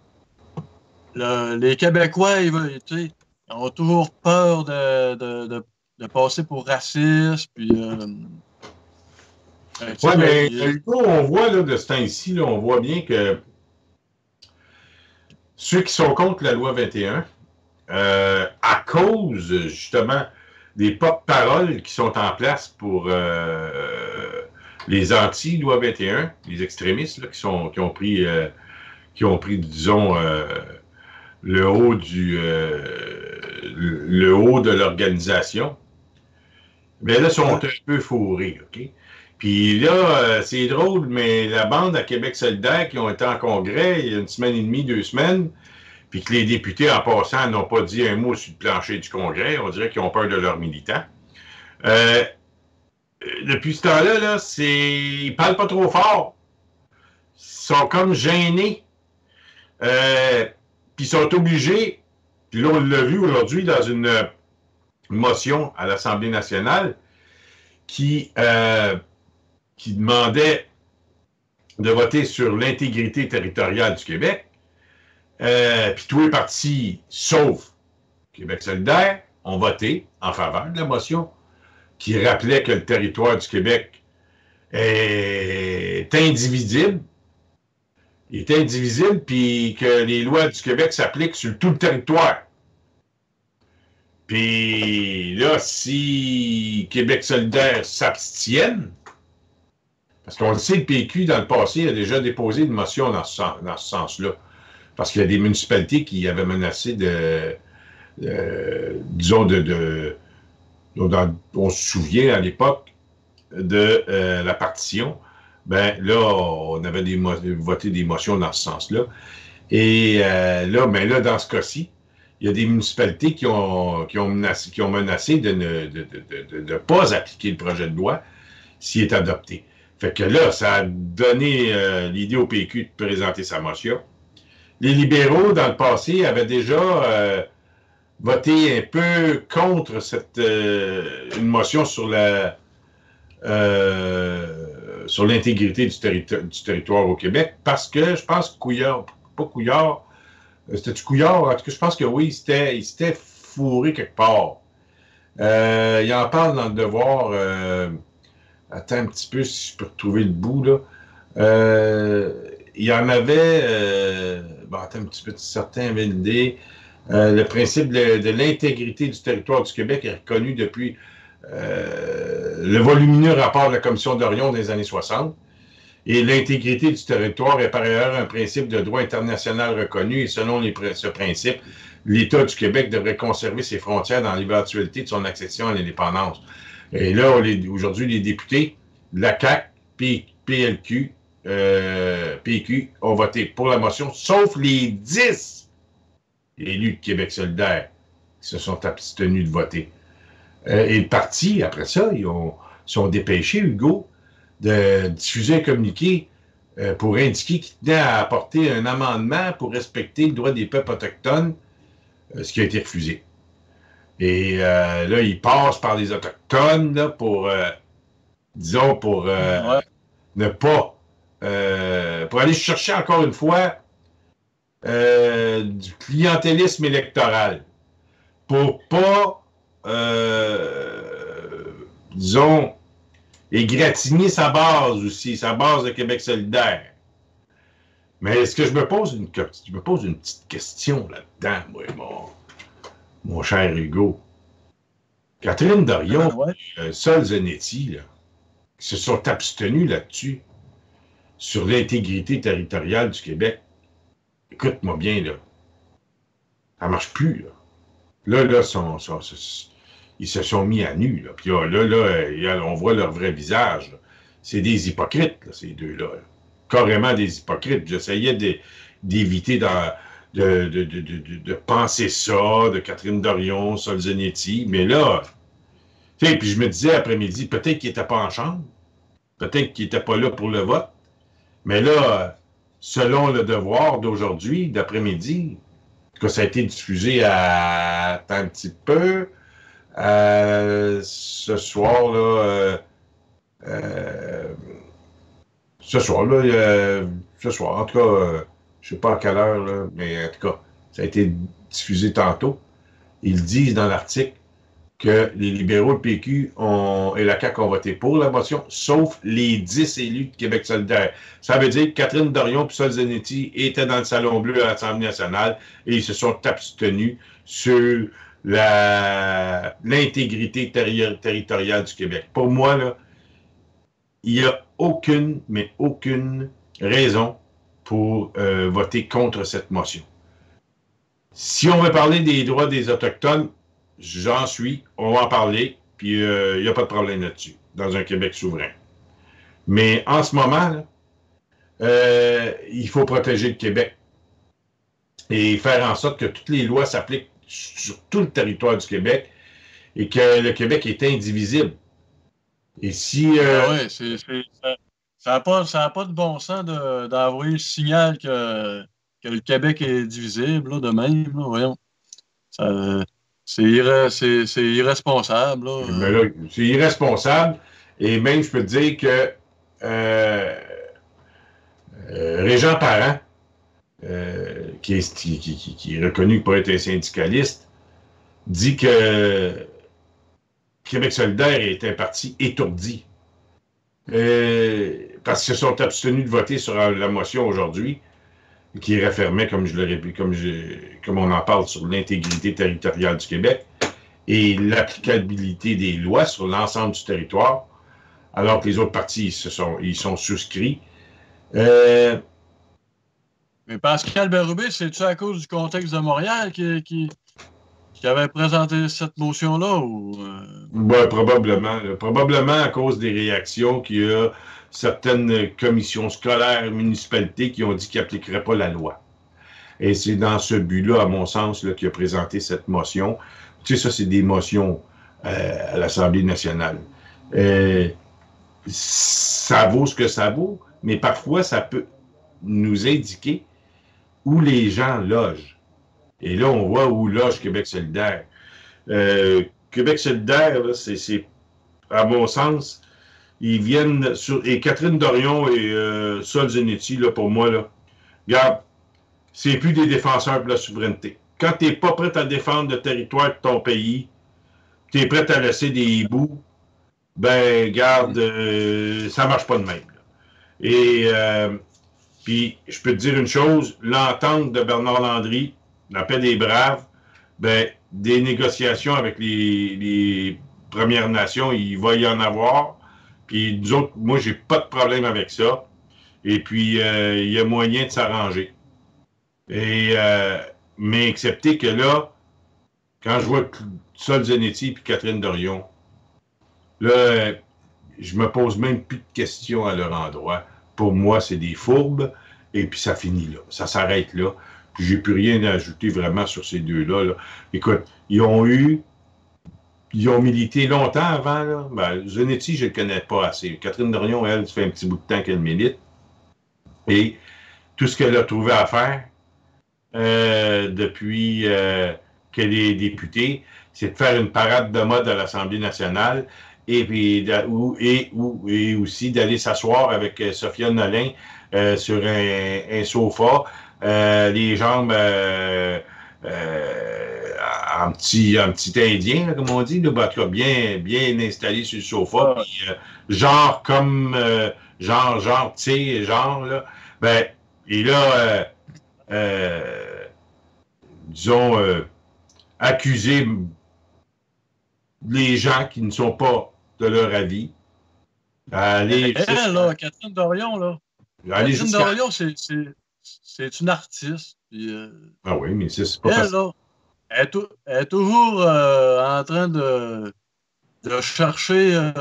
les Québécois, ils ont toujours peur de passer pour racistes. Puis, oui, mais Hugo, on voit là, de ce temps-ci, on voit bien que ceux qui sont contre la loi 21, à cause justement des porte-paroles qui sont en place pour les anti-loi 21, les extrémistes là, qui ont pris, disons, le haut de l'organisation, mais là, sont un peu fourrés, OK? Puis là, c'est drôle, mais la bande à Québec solidaire qui ont été en congrès il y a une semaine et demie, 2 semaines, puis que les députés, en passant, n'ont pas dit un mot sur le plancher du congrès, on dirait qu'ils ont peur de leurs militants. Depuis ce temps-là, là, ils parlent pas trop fort. Ils sont comme gênés. Puis ils sont obligés, puis là, on l'a vu aujourd'hui dans une motion à l'Assemblée nationale qui demandait de voter sur l'intégrité territoriale du Québec. Puis tous les partis, sauf Québec solidaire, ont voté en faveur de la motion qui rappelait que le territoire du Québec est indivisible. Il est indivisible, puis que les lois du Québec s'appliquent sur tout le territoire. Puis là, si Québec solidaire s'abstienne, parce qu'on le sait, le PQ, dans le passé, a déjà déposé une motion dans ce sens-là. Parce qu'il y a des municipalités qui avaient menacé on se souvient à l'époque de la partition. Ben là, on avait voté des motions dans ce sens-là. Et là, dans ce cas-ci, il y a des municipalités qui ont menacé de ne pas appliquer le projet de loi s'il est adopté. Fait que là, ça a donné l'idée au PQ de présenter sa motion. Les libéraux, dans le passé, avaient déjà voté un peu contre une motion sur l'intégrité du territoire au Québec, parce que je pense que c'était-tu Couillard? En tout cas, je pense que oui, il s'était fourré quelque part. Il en parle dans le Devoir. Attends un petit peu si je peux retrouver le bout, là. Il y en avait... attends un petit peu, certains avaient l'idée. Le principe de l'intégrité du territoire du Québec est reconnu depuis le volumineux rapport de la Commission d'Orion des années 60. Et l'intégrité du territoire est par ailleurs un principe de droit international reconnu. Et selon ce principe, l'État du Québec devrait conserver ses frontières dans l'éventualité de son accession à l'indépendance. Et là, aujourd'hui, les députés de la CAQ, PQ, ont voté pour la motion, sauf les 10 élus de Québec solidaire qui se sont abstenus de voter. Et le parti, après ça, ils sont dépêchés, Hugo, de diffuser un communiqué pour indiquer qu'ils tenaient à apporter un amendement pour respecter le droit des peuples autochtones, ce qui a été refusé. Et là, ils passent par les Autochtones là, pour ne pas... pour aller chercher encore une fois du clientélisme électoral. Pour pas, disons, égratigner sa base aussi, sa base de Québec solidaire. Mais est-ce que je me pose une petite question là-dedans, moi, mon cher Hugo? Catherine Dorion, Sol Zanetti, là, qui se sont abstenus là-dessus, sur l'intégrité territoriale du Québec. Écoute-moi bien, là. Ça ne marche plus, là. Là, ils se sont mis à nu, là. Puis là, on voit leur vrai visage, là. C'est des hypocrites, là, ces deux-là. Là. Carrément des hypocrites. J'essayais d'éviter de penser ça, de Catherine Dorion, Sol Zanetti, mais là, tu sais, puis je me disais après-midi, peut-être qu'il n'était pas en chambre, peut-être qu'il n'était pas là pour le vote, mais là, selon le devoir d'aujourd'hui, d'après-midi, en tout cas, ça a été diffusé à un petit peu, ce soir, là, ce soir, en tout cas, je ne sais pas à quelle heure, là, mais en tout cas, ça a été diffusé tantôt. Ils disent dans l'article que les libéraux, le PQ et la CAQ ont voté pour la motion, sauf les 10 élus de Québec solidaire. Ça veut dire que Catherine Dorion et Sol Zanetti étaient dans le Salon Bleu à l'Assemblée nationale et ils se sont abstenus sur l'intégrité territoriale du Québec. Pour moi, là, il n'y a aucune raison pour voter contre cette motion. Si on veut parler des droits des Autochtones, j'en suis, on va en parler, puis il n'y a pas de problème là-dessus, dans un Québec souverain. Mais en ce moment, là, il faut protéger le Québec et faire en sorte que toutes les lois s'appliquent sur tout le territoire du Québec et que le Québec est indivisible. Et si... oui, ça n'a pas de bon sens d'envoyer le signal que le Québec est divisible, là, de même, là, voyons. C'est irresponsable. Là. Mais là, c'est irresponsable. Et même, je peux te dire que Régent Parent, qui est reconnu pour être un syndicaliste, dit que Québec solidaire est un parti étourdi. Parce qu'ils se sont abstenus de voter sur la motion aujourd'hui, qui réaffirmait, comme on en parle, sur l'intégrité territoriale du Québec et l'applicabilité des lois sur l'ensemble du territoire, alors que les autres partis ils sont souscrits. Mais Pascal Bérubé, c'est-tu à cause du contexte de Montréal qui avait présenté cette motion-là? Ou Ouais, probablement. Probablement à cause des réactions qu'il y a certaines commissions scolaires, municipalités qui ont dit qu'ils n'appliqueraient pas la loi. Et c'est dans ce but-là, à mon sens, qu'il a présenté cette motion. Tu sais, ça, c'est des motions à l'Assemblée nationale. Ça vaut ce que ça vaut, mais parfois, ça peut nous indiquer où les gens logent. Et là, on voit où loge Québec solidaire. Québec solidaire, là, c'est, à mon sens, ils viennent sur... Et Catherine Dorion et Sol Zanetti, là, pour moi, là, regarde, c'est plus des défenseurs de la souveraineté. Quand tu n'es pas prêt à défendre le territoire de ton pays, tu es prêt à laisser des hiboux, ben, regarde, ça marche pas de même. Là. Et puis, je peux te dire une chose, l'entente de Bernard Landry, la paix des braves, ben, des négociations avec les Premières Nations, il va y en avoir. Puis nous autres, moi, j'ai pas de problème avec ça. Et puis, il y a moyen de s'arranger. Et mais excepté que là, quand je vois Sol Zanetti et Catherine Dorion, là, je me pose même plus de questions à leur endroit. Pour moi, c'est des fourbes. Et puis, ça finit là. Ça s'arrête là. Puis, j'ai plus rien à ajouter vraiment sur ces deux-là. Là. Écoute, ils ont milité longtemps avant. Là. Ben, Zanetti, je ne le connais pas assez. Catherine Dorion, elle, ça fait un petit bout de temps qu'elle milite. Et tout ce qu'elle a trouvé à faire depuis qu'elle est députée, c'est de faire une parade de mode à l'Assemblée nationale et aussi d'aller s'asseoir avec Sophia Nolin sur un sofa, les jambes en petit Indien, là, comme on dit, là, en tout cas, bien installé sur le sofa, puis, genre, tu sais, genre, là, ben, et là, disons, accuser les gens qui ne sont pas de leur avis. Elle, là, Catherine Dorion, là. Catherine Dorion, c'est une artiste. Puis, ah oui, mais c'est pas facile. Là, elle est toujours en train de chercher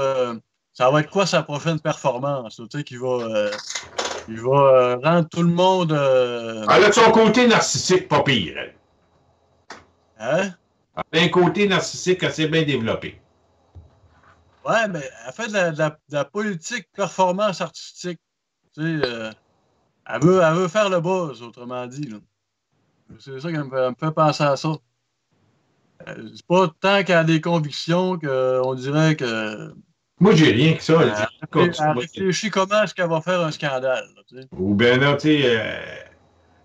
ça va être quoi sa prochaine performance, tu sais, qui va rendre tout le monde... Elle a de son côté narcissique pas pire, elle. Hein? Elle a un côté narcissique assez bien développé. Ouais, mais elle fait de la politique performance artistique. Tu sais, elle veut faire le buzz, autrement dit. Là. C'est ça qui me fait penser à ça. C'est pas tant qu'elle a des convictions qu'on dirait que... Moi, j'ai rien que ça. Elle réfléchit comment est-ce qu'elle va faire un scandale. Là, tu sais. Ou bien là, tu sais,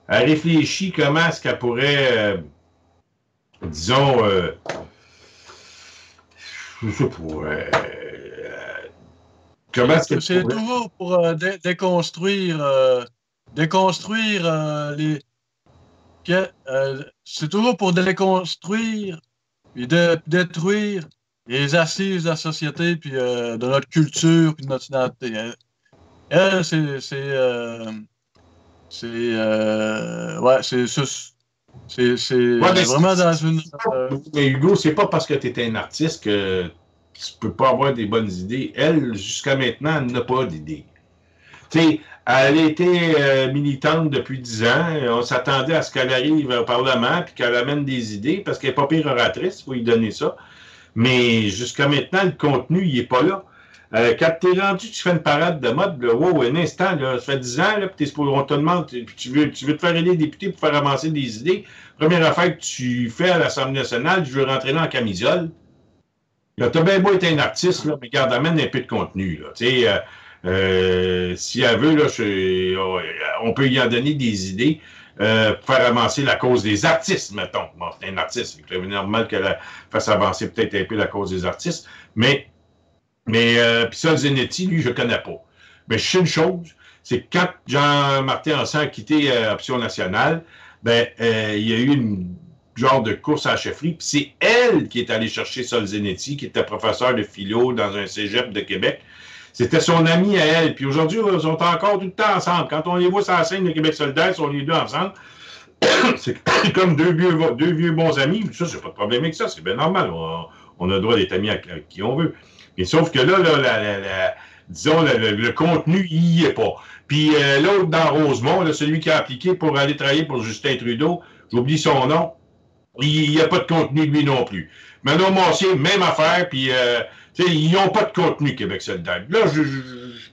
elle réfléchit comment est-ce qu'elle pourrait, disons, je sais pas, comment est-ce que c'est toujours pour déconstruire les... c'est toujours pour déconstruire et détruire les assises de la société, puis de notre culture, puis de notre identité. Elle, c'est vraiment dans une... Mais Hugo, c'est pas parce que tu es un artiste que tu peux pas avoir des bonnes idées. Elle, jusqu'à maintenant, elle n'a pas d'idées. Tu sais, elle a été militante depuis 10 ans. On s'attendait à ce qu'elle arrive au Parlement puis qu'elle amène des idées parce qu'elle n'est pas pire oratrice, il faut lui donner ça. Mais jusqu'à maintenant, le contenu, il n'est pas là. Quand tu es rendu, tu fais une parade de mode, là, wow, un instant, là, ça fait 10 ans, là, puis on te demande, puis tu veux te faire élire député pour faire avancer des idées. Première affaire que tu fais à l'Assemblée nationale, je veux rentrer là en camisole. Là, t'as bien beau être un artiste, là, mais regarde, amène un peu de contenu. Là. Tu sais, si elle veut, là, on peut y en donner des idées pour faire avancer la cause des artistes, mettons. Bon, c'est un artiste, c'est normal qu'elle fasse avancer peut-être un peu la cause des artistes, mais puis ça, Zanetti, lui, je ne connais pas. Mais je sais une chose, c'est que quand Jean-Martin Hansen a quitté Option nationale, ben, il y a eu une genre de course à la chefferie, puis c'est elle qui est allée chercher Solzhenitsyn, qui était professeur de philo dans un cégep de Québec. C'était son ami à elle. Puis aujourd'hui, ils sont encore tout le temps ensemble. Quand on les voit sur la scène de Québec solidaire, ils sont les deux ensemble. C'est comme deux vieux bons amis. Ça, c'est pas de problème avec ça. C'est bien normal. On a le droit d'être amis avec qui on veut. Mais sauf que là, disons, le contenu, il n'y est pas. Puis l'autre dans Rosemont, là, celui qui a appliqué pour aller travailler pour Justin Trudeau, j'oublie son nom, il n'y a pas de contenu, lui non plus. Manon Massier, même affaire, puis ils n'ont pas de contenu, Québec solidaire. Là, je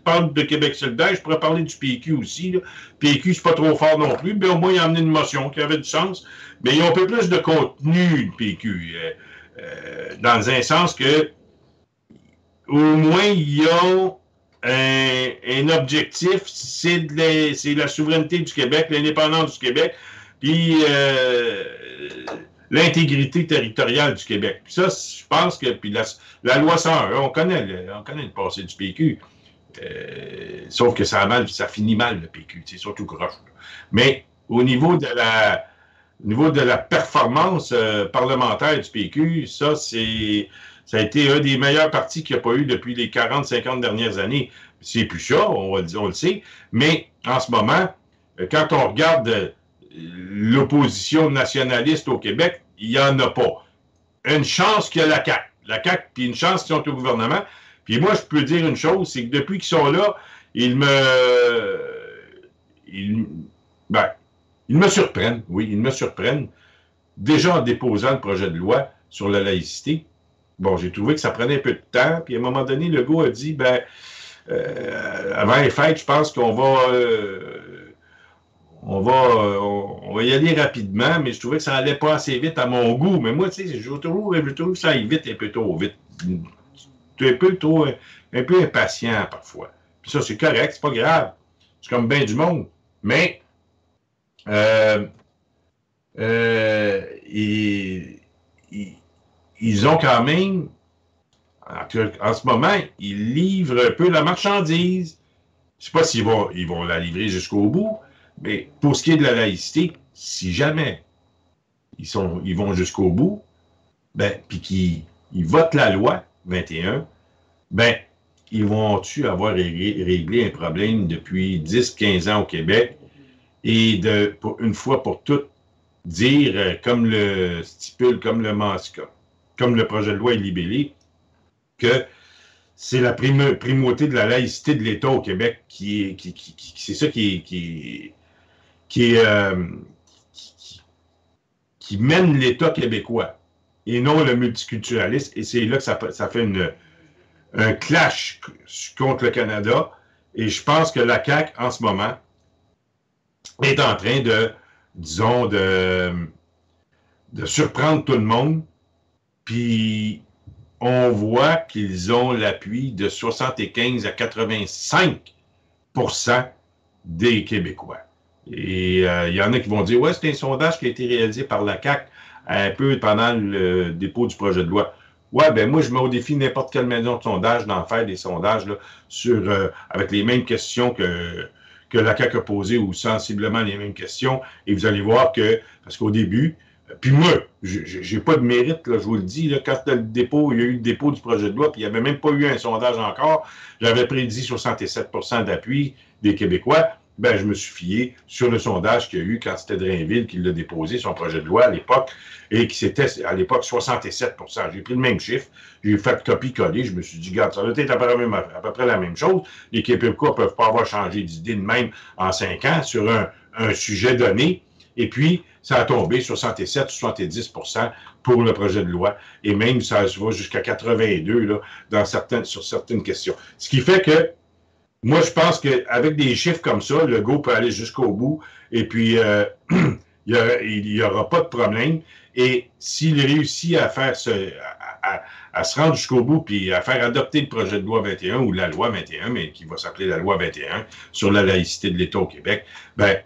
parle de Québec solidaire, je pourrais parler du PQ aussi. Là. PQ, c'est pas trop fort non plus, mais au moins, ils ont amené une motion qui avait du sens. Mais ils ont un peu plus de contenu, le PQ, dans un sens que au moins, ils ont un objectif, c'est la souveraineté du Québec, l'indépendance du Québec, puis l'intégrité territoriale du Québec. Puis ça, je pense que puis la loi 101, on connaît le passé du PQ. Sauf que ça finit mal, le PQ. C'est surtout croche. Mais au niveau de la performance parlementaire du PQ, ça a été un des meilleurs partis qu'il n'y a pas eu depuis les 40-50 dernières années. C'est plus ça, on le sait. Mais en ce moment, quand on regarde l'opposition nationaliste au Québec, il n'y en a pas. Une chance qu'il y a la CAQ. La CAQ, puis une chance qu'ils sont au gouvernement. Puis moi, je peux dire une chose, c'est que depuis qu'ils sont là, ils me surprennent. Oui, ils me surprennent. Déjà en déposant le projet de loi sur la laïcité, bon, j'ai trouvé que ça prenait un peu de temps. Puis à un moment donné, Legault a dit, avant les fêtes, je pense qu'on va y aller rapidement, mais je trouvais que ça allait pas assez vite à mon goût. Mais moi, tu sais, je trouve que ça aille vite un peu trop vite. Tu es un peu impatient parfois. Puis ça, c'est correct, c'est pas grave. C'est comme bien du monde. Mais Ils ont quand même, en ce moment, ils livrent un peu la marchandise. Je ne sais pas s'ils vont la livrer jusqu'au bout, mais pour ce qui est de la laïcité, si jamais ils vont jusqu'au bout, ben, puis qu'ils votent la loi 21, ben, ils vont-tu avoir réglé un problème depuis 10-15 ans au Québec et une fois pour toutes dire, comme le stipule, comme le projet de loi est libellé, que c'est la primauté de la laïcité de l'État au Québec c'est ça qui mène l'État québécois et non le multiculturalisme. Et c'est là que ça fait un clash contre le Canada. Et je pense que la CAQ, en ce moment, est en train disons, de surprendre tout le monde. Puis on voit qu'ils ont l'appui de 75 à 85 des Québécois. Et il y en a qui vont dire, ouais, c'est un sondage qui a été réalisé par la CAQ un peu pendant le dépôt du projet de loi. Ouais, ben moi, je mets au défi n'importe quelle maison de sondage d'en faire des sondages là, avec les mêmes questions que la CAQ a posées ou sensiblement les mêmes questions. Et vous allez voir que, parce qu'au début, puis moi, j'ai pas de mérite, là, je vous le dis, là, quand il y a eu le dépôt du projet de loi, puis il n'y avait même pas eu un sondage encore, j'avais prédit 67 d'appui des Québécois, ben je me suis fié sur le sondage qu'il y a eu quand c'était Drainville qui l'a déposé, son projet de loi à l'époque, et qui c'était à l'époque 67 J'ai pris le même chiffre, j'ai fait copier-coller, je me suis dit, regarde, ça va être à peu près la même chose. Les Québécois ne peuvent pas avoir changé d'idée de même en 5 ans sur un sujet donné. Et puis, ça a tombé 67 ou 70 pour le projet de loi. Et même, ça va jusqu'à 82 là, sur certaines questions. Ce qui fait que, moi, je pense qu'avec des chiffres comme ça, Legault peut aller jusqu'au bout. Et puis, il n'y aura pas de problème. Et s'il réussit à faire à se rendre jusqu'au bout puis à faire adopter le projet de loi 21 ou la loi 21, mais qui va s'appeler la loi 21 sur la laïcité de l'État au Québec, ben,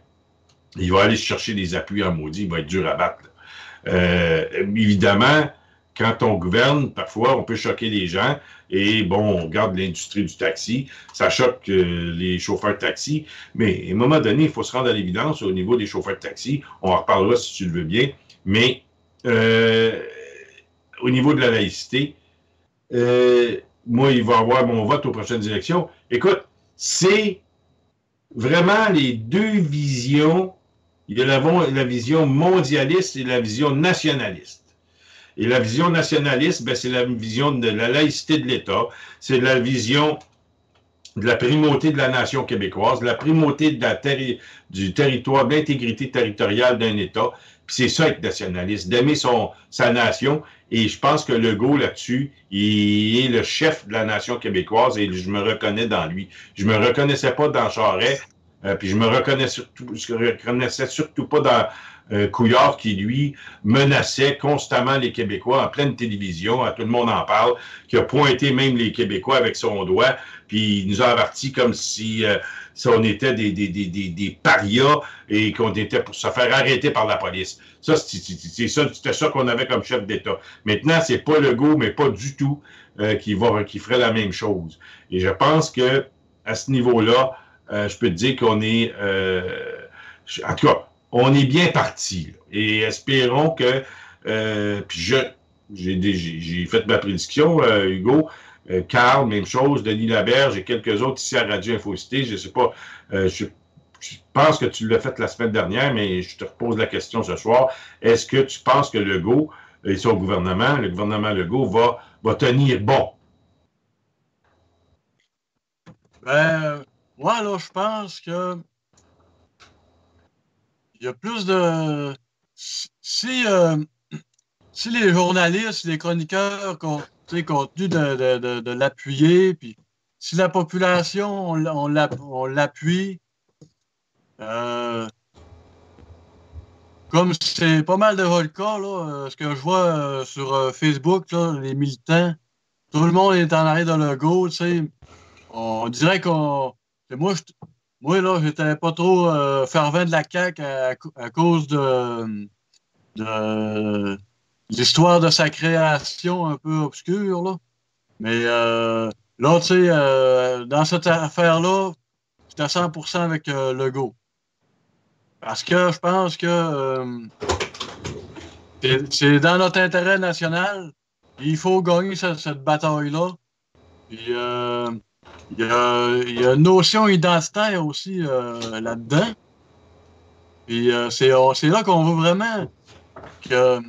il va aller chercher des appuis en maudit, il va être dur à battre. Évidemment, quand on gouverne, parfois, on peut choquer les gens. Et bon, on regarde l'industrie du taxi, ça choque les chauffeurs de taxi. Mais à un moment donné, il faut se rendre à l'évidence au niveau des chauffeurs de taxi. On en reparlera si tu le veux bien. Mais au niveau de la laïcité, moi, il va avoir mon vote aux prochaines élections. Écoute, c'est vraiment les deux visions. Il y a la vision mondialiste et la vision nationaliste. Et la vision nationaliste, ben, c'est la vision de la laïcité de l'État, c'est la vision de la primauté de la nation québécoise, de la primauté du territoire, de l'intégrité territoriale d'un État. Puis c'est ça être nationaliste, d'aimer sa nation. Et je pense que Legault, là-dessus, il est le chef de la nation québécoise et je me reconnais dans lui. Je me reconnaissais pas dans Charest, puis je me reconnaissais surtout pas dans Couillard qui, lui, menaçait constamment les Québécois en pleine télévision, tout le monde en parle, qui a pointé même les Québécois avec son doigt, puis il nous a avertis comme si on était des parias et qu'on était pour se faire arrêter par la police. Ça, c'était ça qu'on avait comme chef d'État. Maintenant, c'est pas Legault, mais pas du tout, qui ferait la même chose. Et je pense que à ce niveau-là, je peux te dire qu'on est... en tout cas, on est bien parti. Et espérons que... puis j'ai fait ma prédiction, Hugo. Carl, même chose. Denis Laberge et quelques autres ici à Radio Infocité. Je ne sais pas... je pense que tu l'as fait la semaine dernière, mais je te repose la question ce soir. Est-ce que tu penses que Legault et son gouvernement, le gouvernement Legault, va tenir bon? Ben, moi, là, je pense que il y a plus de... Si les journalistes, les chroniqueurs continuent de l'appuyer, puis si la population, on l'appuie, comme c'est pas mal déjà le cas, là, ce que je vois sur Facebook, là, les militants, tout le monde est en arrière de Legault, tu sais. On dirait qu'on... Moi, là, j'étais pas trop fervent de la CAQ à cause de de l'histoire de sa création un peu obscure, là. Mais là, tu sais, dans cette affaire-là, j'étais à 100% avec Legault. Parce que je pense que c'est dans notre intérêt national. Il faut gagner cette bataille-là. Puis il y a une notion identitaire aussi là-dedans. Puis c'est là qu'on voit vraiment que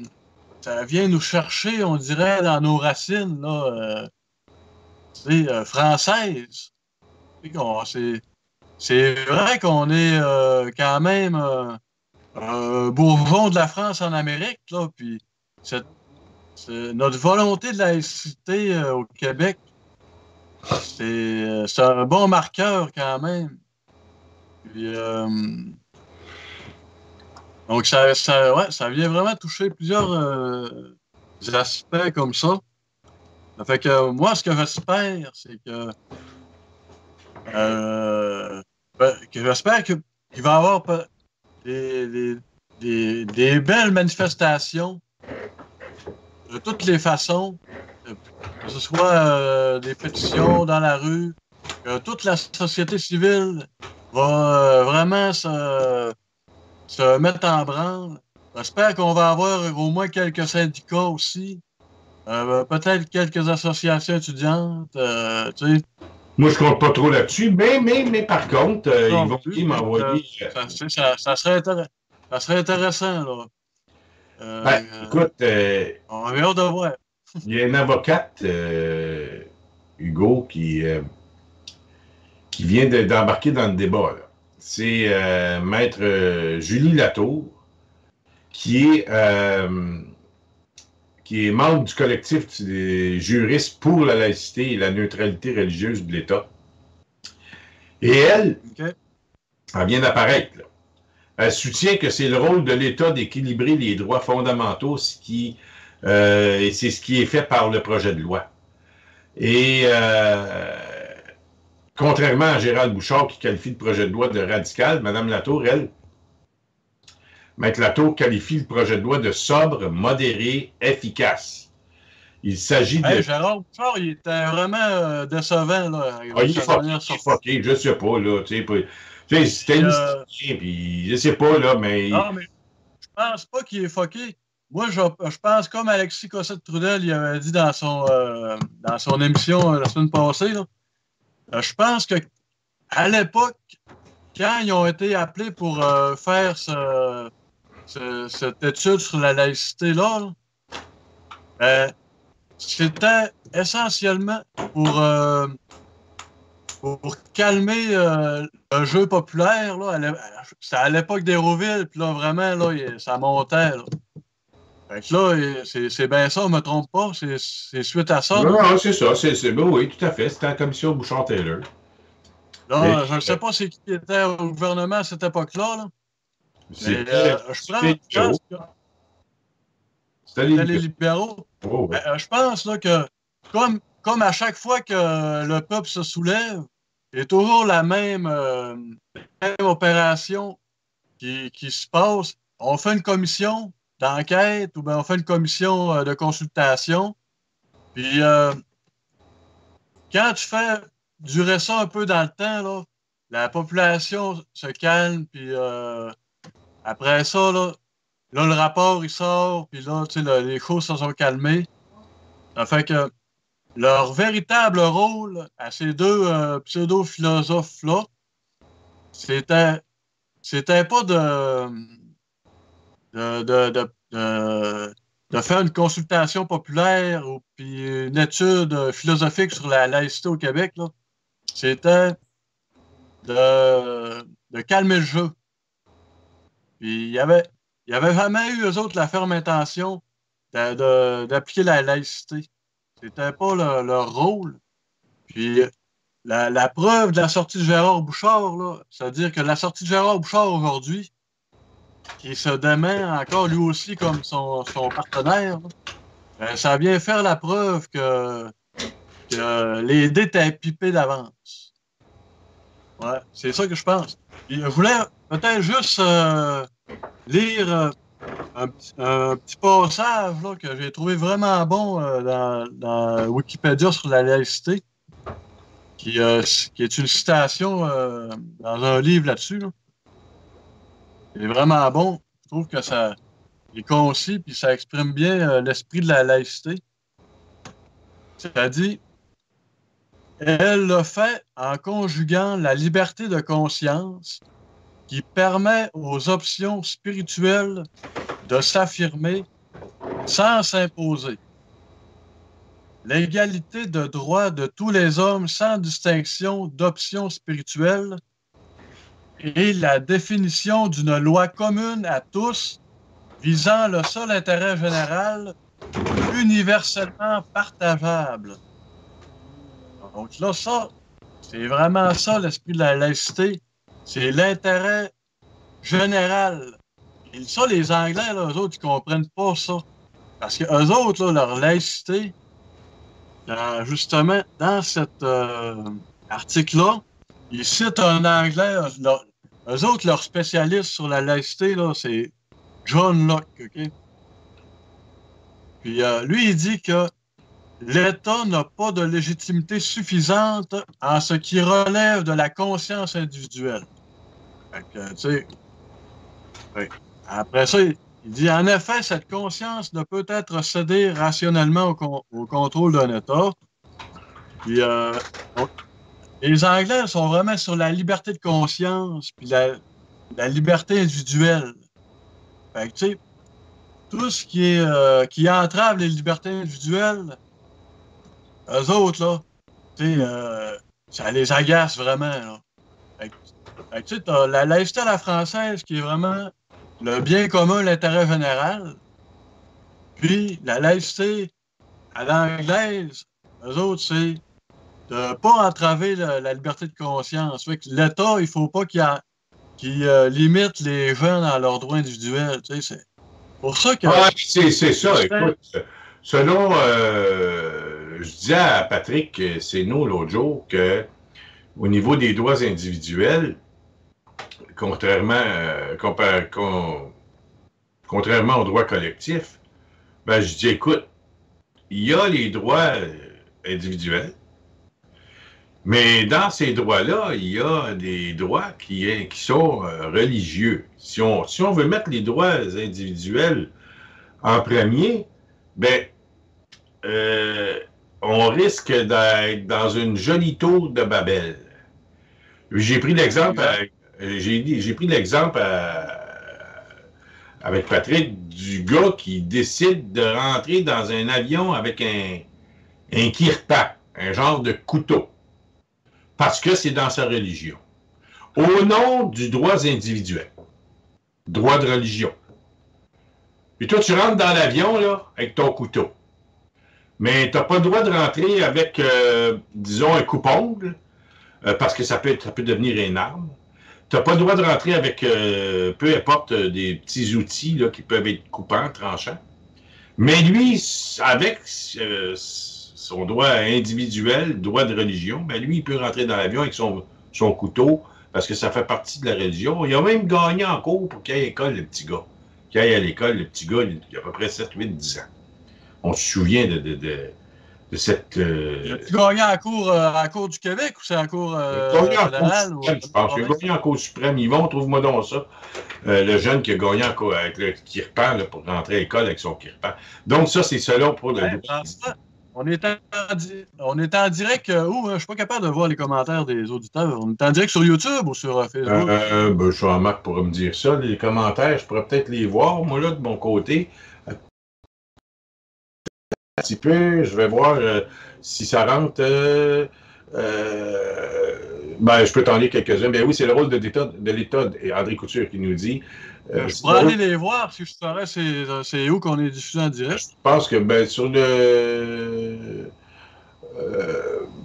ça vient nous chercher, on dirait, dans nos racines là, françaises. C'est vrai qu'on est quand même bourgeon de la France en Amérique, là, puis notre volonté de laïcité au Québec, c'est un bon marqueur quand même. Puis, donc, ça vient vraiment toucher plusieurs aspects comme ça. Ça fait que moi, ce que j'espère, c'est que j'espère qu'il va y avoir des belles manifestations de toutes les façons, que ce soit des pétitions dans la rue, que toute la société civile va vraiment se mettre en branle. J'espère qu'on va avoir au moins quelques syndicats aussi, peut-être quelques associations étudiantes, tu sais. Moi, je compte pas trop là-dessus, mais par contre, ils vont m'envoyer. Ça serait intéressant, là. Écoute, on a hâte de voir. Il y a une avocate, Hugo, qui vient d'embarquer dans le débat. C'est Maître Julie Latour, qui est membre du collectif des juristes pour la laïcité et la neutralité religieuse de l'État. Et elle vient d'apparaître, là. Elle soutient que c'est le rôle de l'État d'équilibrer les droits fondamentaux, et c'est ce qui est fait par le projet de loi. Et contrairement à Gérald Bouchard qui qualifie le projet de loi de radical, Mme Latour, Maître Latour qualifie le projet de loi de sobre, modéré, efficace. Il s'agit de... Gérald Bouchard, il était vraiment décevant, là. Il est fucké, je sais pas, là, tu sais, c'était puis je sais pas, là, mais... Non, mais je pense pas qu'il est fucké. Moi, je pense, comme Alexis Cossette-Trudel il avait dit dans son émission la semaine passée, là, je pense qu'à l'époque, quand ils ont été appelés pour faire cette étude sur la laïcité-là, c'était essentiellement pour calmer le jeu populaire. C'était à l'époque d'Hérouville, puis là, vraiment, là, ça montait. Là. Fait que là, c'est bien ça, on ne me trompe pas, c'est suite à ça. Non, c'est ça, ben oui, tout à fait, c'était la commission Bouchard-Taylor. Là, je ne sais pas c'est qui était au gouvernement à cette époque-là. Là. C'était les libéraux. Oh, ouais. Je pense là, que, comme à chaque fois que le peuple se soulève, il y a toujours la même opération qui se passe. On fait une commission d'enquête ou bien on fait une commission de consultation. Puis, quand tu fais durer ça un peu dans le temps, là, la population se calme, puis après ça, là, le rapport, il sort, puis là, tu sais, les choses se sont calmées. Ça fait que leur véritable rôle à ces deux pseudo-philosophes-là, c'était pas de faire une consultation populaire ou puis une étude philosophique sur la laïcité au Québec, là. C'était de calmer le jeu. Puis il y avait jamais eu, eux autres, la ferme intention d'appliquer la laïcité. C'était pas leur rôle. Puis la preuve de la sortie de Gérard Bouchard, là, c'est-à-dire que la sortie de Gérard Bouchard aujourd'hui, qui se dément encore lui aussi comme son partenaire, là, ça vient faire la preuve que les dés étaient pipés d'avance. Ouais, c'est ça que je pense. Puis, je voulais peut-être juste lire un petit passage là, que j'ai trouvé vraiment bon dans Wikipédia sur la laïcité, qui est une citation dans un livre là-dessus. Là. C'est vraiment bon. Je trouve que ça est concis puis ça exprime bien l'esprit de la laïcité. Ça dit « Elle le fait en conjuguant la liberté de conscience qui permet aux options spirituelles de s'affirmer sans s'imposer. L'égalité de droits de tous les hommes sans distinction d'options spirituelles et la définition d'une loi commune à tous visant le seul intérêt général universellement partageable. » Donc là, ça, c'est vraiment ça l'esprit de la laïcité. C'est l'intérêt général. Et ça, les Anglais, là, eux autres, ils comprennent pas ça. Parce qu'eux autres, là, leur laïcité, justement, dans cet article-là, ils citent un Anglais. Eux autres, leur spécialiste sur la laïcité, là, c'est John Locke, OK? Puis lui, il dit que l'État n'a pas de légitimité suffisante en ce qui relève de la conscience individuelle. Fait que, tu sais, après ça, il dit, en effet, cette conscience ne peut être cédée rationnellement au contrôle d'un État. Puis, donc, les Anglais sont vraiment sur la liberté de conscience puis la liberté individuelle. Fait que, tu sais, tout ce qui entrave les libertés individuelles, eux autres, là, tu sais, ça les agace vraiment, là. Fait que, tu sais, t'as la laïcité à la française qui est vraiment le bien commun, l'intérêt général. Puis, la laïcité à l'anglaise, eux autres, c'est de ne pas entraver la liberté de conscience. Fait que l'État, il ne faut pas qu'il limite les gens dans leurs droits individuels. Tu sais, c'est pour ça que... Ah, c'est ça. Écoute, selon... je disais à Patrick, c'est nous l'autre jour, qu'au niveau des droits individuels, contrairement aux droits collectifs, ben, je dis, écoute, il y a les droits individuels, mais dans ces droits-là, il y a des droits qui sont religieux. Si on veut mettre les droits individuels en premier, ben, on risque d'être dans une jolie tour de Babel. J'ai pris l'exemple avec Patrick du gars qui décide de rentrer dans un avion avec un kirpan, un genre de couteau, parce que c'est dans sa religion. Au nom du droit individuel, droit de religion. Puis toi, tu rentres dans l'avion là avec ton couteau. Mais tu n'as pas le droit de rentrer avec, disons, un coupe-ongle, parce que ça peut devenir une arme. Tu n'as pas le droit de rentrer avec, peu importe, des petits outils là, qui peuvent être coupants, tranchants. Mais lui, avec son droit individuel, droit de religion, ben lui, il peut rentrer dans l'avion avec son couteau, parce que ça fait partie de la religion. Il a même gagné en cours pour qu'il aille à l'école, le petit gars. Qu'il aille à l'école, le petit gars, il a à peu près 7, 8, 10 ans. On se souvient de cette... Tu gagné en cours du Québec ou c'est en cours fédéral? Je pense qu'il a gagné en cours suprême. Yvon, trouve-moi donc ça. Le jeune qui a gagné en cours avec le kirpan pour rentrer à l'école avec son kirpan. Donc ça, c'est cela pour le... On est en direct où? Je ne suis pas capable de voir les commentaires des auditeurs. On est en direct sur YouTube ou sur Facebook? Je suis en Marc pour me dire ça. Les commentaires, je pourrais peut-être les voir, moi, là, de mon côté. Un petit peu, je vais voir si ça rentre. Ben, je peux t'en lire quelques-uns. Ben oui, c'est le rôle de l'État, André Couture qui nous dit. Je pourrais aller les voir si je saurais c'est où qu'on est diffusé en direct. Je pense que ben sur le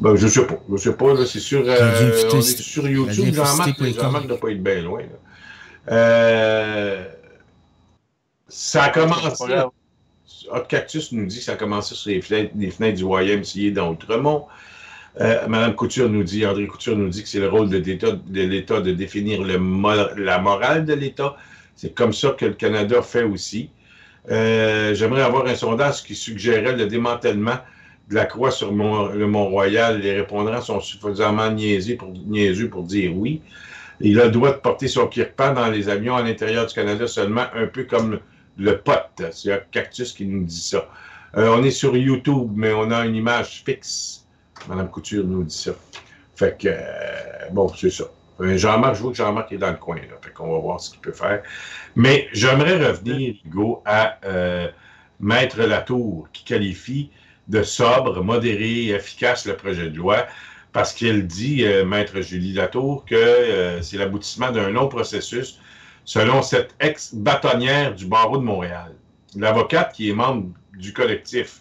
ben, je sais pas, là, c'est sur on est sur YouTube, Jean-Marc ne doit pas être bien loin. Ça a commencé. Hot Cactus nous dit que ça a commencé sur les fenêtres du YMCA d'Outremont. Madame Couture nous dit, André Couture nous dit que c'est le rôle de l'État de définir la morale de l'État. C'est comme ça que le Canada fait aussi. J'aimerais avoir un sondage qui suggérait le démantèlement de la croix sur le Mont-Royal. Les répondants sont suffisamment niaiseux pour dire oui. Il a le droit de porter son kirpan dans les avions à l'intérieur du Canada seulement, un peu comme le pot. C'est un cactus qui nous dit ça. On est sur YouTube, mais on a une image fixe. Mme Couture nous dit ça. Fait que, bon, c'est ça. Jean-Marc, je vois que Jean-Marc est dans le coin, là. Fait qu'on va voir ce qu'il peut faire. Mais j'aimerais revenir, Hugo, à Maître Latour, qui qualifie de sobre, modéré et efficace le projet de loi, parce qu'elle dit, Maître Julie Latour, que c'est l'aboutissement d'un long processus, selon cette ex-bâtonnière du barreau de Montréal. L'avocate qui est membre du collectif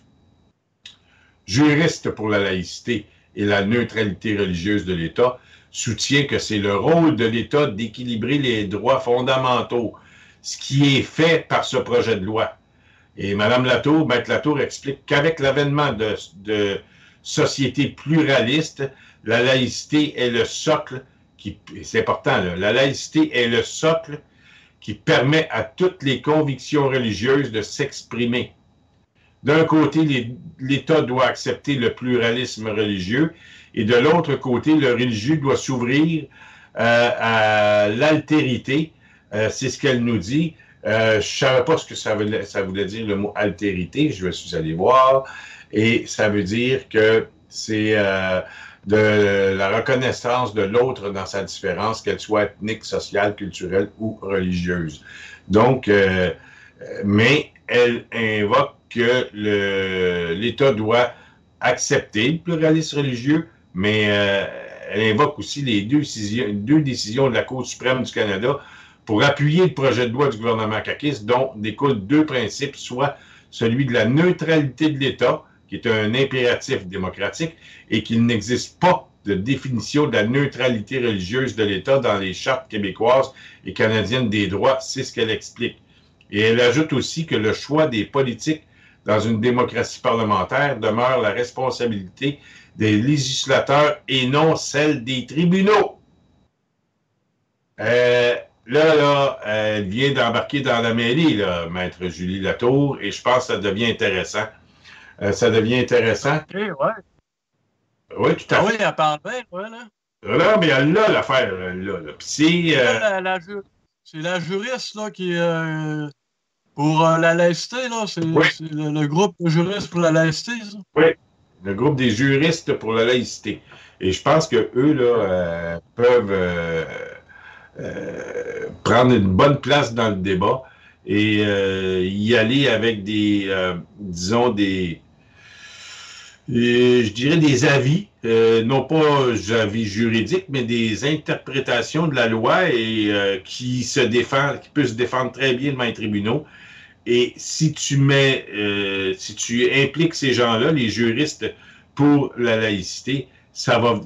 juriste pour la laïcité et la neutralité religieuse de l'État, soutient que c'est le rôle de l'État d'équilibrer les droits fondamentaux, ce qui est fait par ce projet de loi. Et Mme Latour, Maître Latour, explique qu'avec l'avènement de sociétés pluralistes, la laïcité est le socle, c'est important, là, la laïcité est le socle qui permet à toutes les convictions religieuses de s'exprimer. D'un côté, l'État doit accepter le pluralisme religieux et de l'autre côté, le religieux doit s'ouvrir à l'altérité. C'est ce qu'elle nous dit. Je ne savais pas ce que ça voulait dire le mot altérité. Je suis allé voir. Et ça veut dire que c'est de la reconnaissance de l'autre dans sa différence, qu'elle soit ethnique, sociale, culturelle ou religieuse. Donc, mais elle invoque que l'État doit accepter le pluralisme religieux, mais elle invoque aussi les deux décisions de la Cour suprême du Canada pour appuyer le projet de loi du gouvernement caquiste, dont découlent deux principes, soit celui de la neutralité de l'État, qui est un impératif démocratique, et qu'il n'existe pas de définition de la neutralité religieuse de l'État dans les chartes québécoises et canadiennes des droits, c'est ce qu'elle explique. Et elle ajoute aussi que le choix des politiques dans une démocratie parlementaire demeure la responsabilité des législateurs et non celle des tribunaux. Elle vient d'embarquer dans la mêlée, là, Maître Julie Latour, et je pense que ça devient intéressant. Ça devient intéressant. OK, ouais. Oui, tout à fait. Oui, elle parle bien, ouais, là. Non, mais elle a l'affaire, là. Puis c'est la juriste, là, qui pour la laïcité, là, c'est le groupe de juristes pour la laïcité, ça? Oui, le groupe des juristes pour la laïcité. Et je pense qu'eux, là, peuvent prendre une bonne place dans le débat et y aller avec des, disons, je dirais des avis, non pas avis juridiques, mais des interprétations de la loi et qui peut se défendre très bien devant les tribunaux. Et si tu impliques ces gens-là, les juristes pour la laïcité,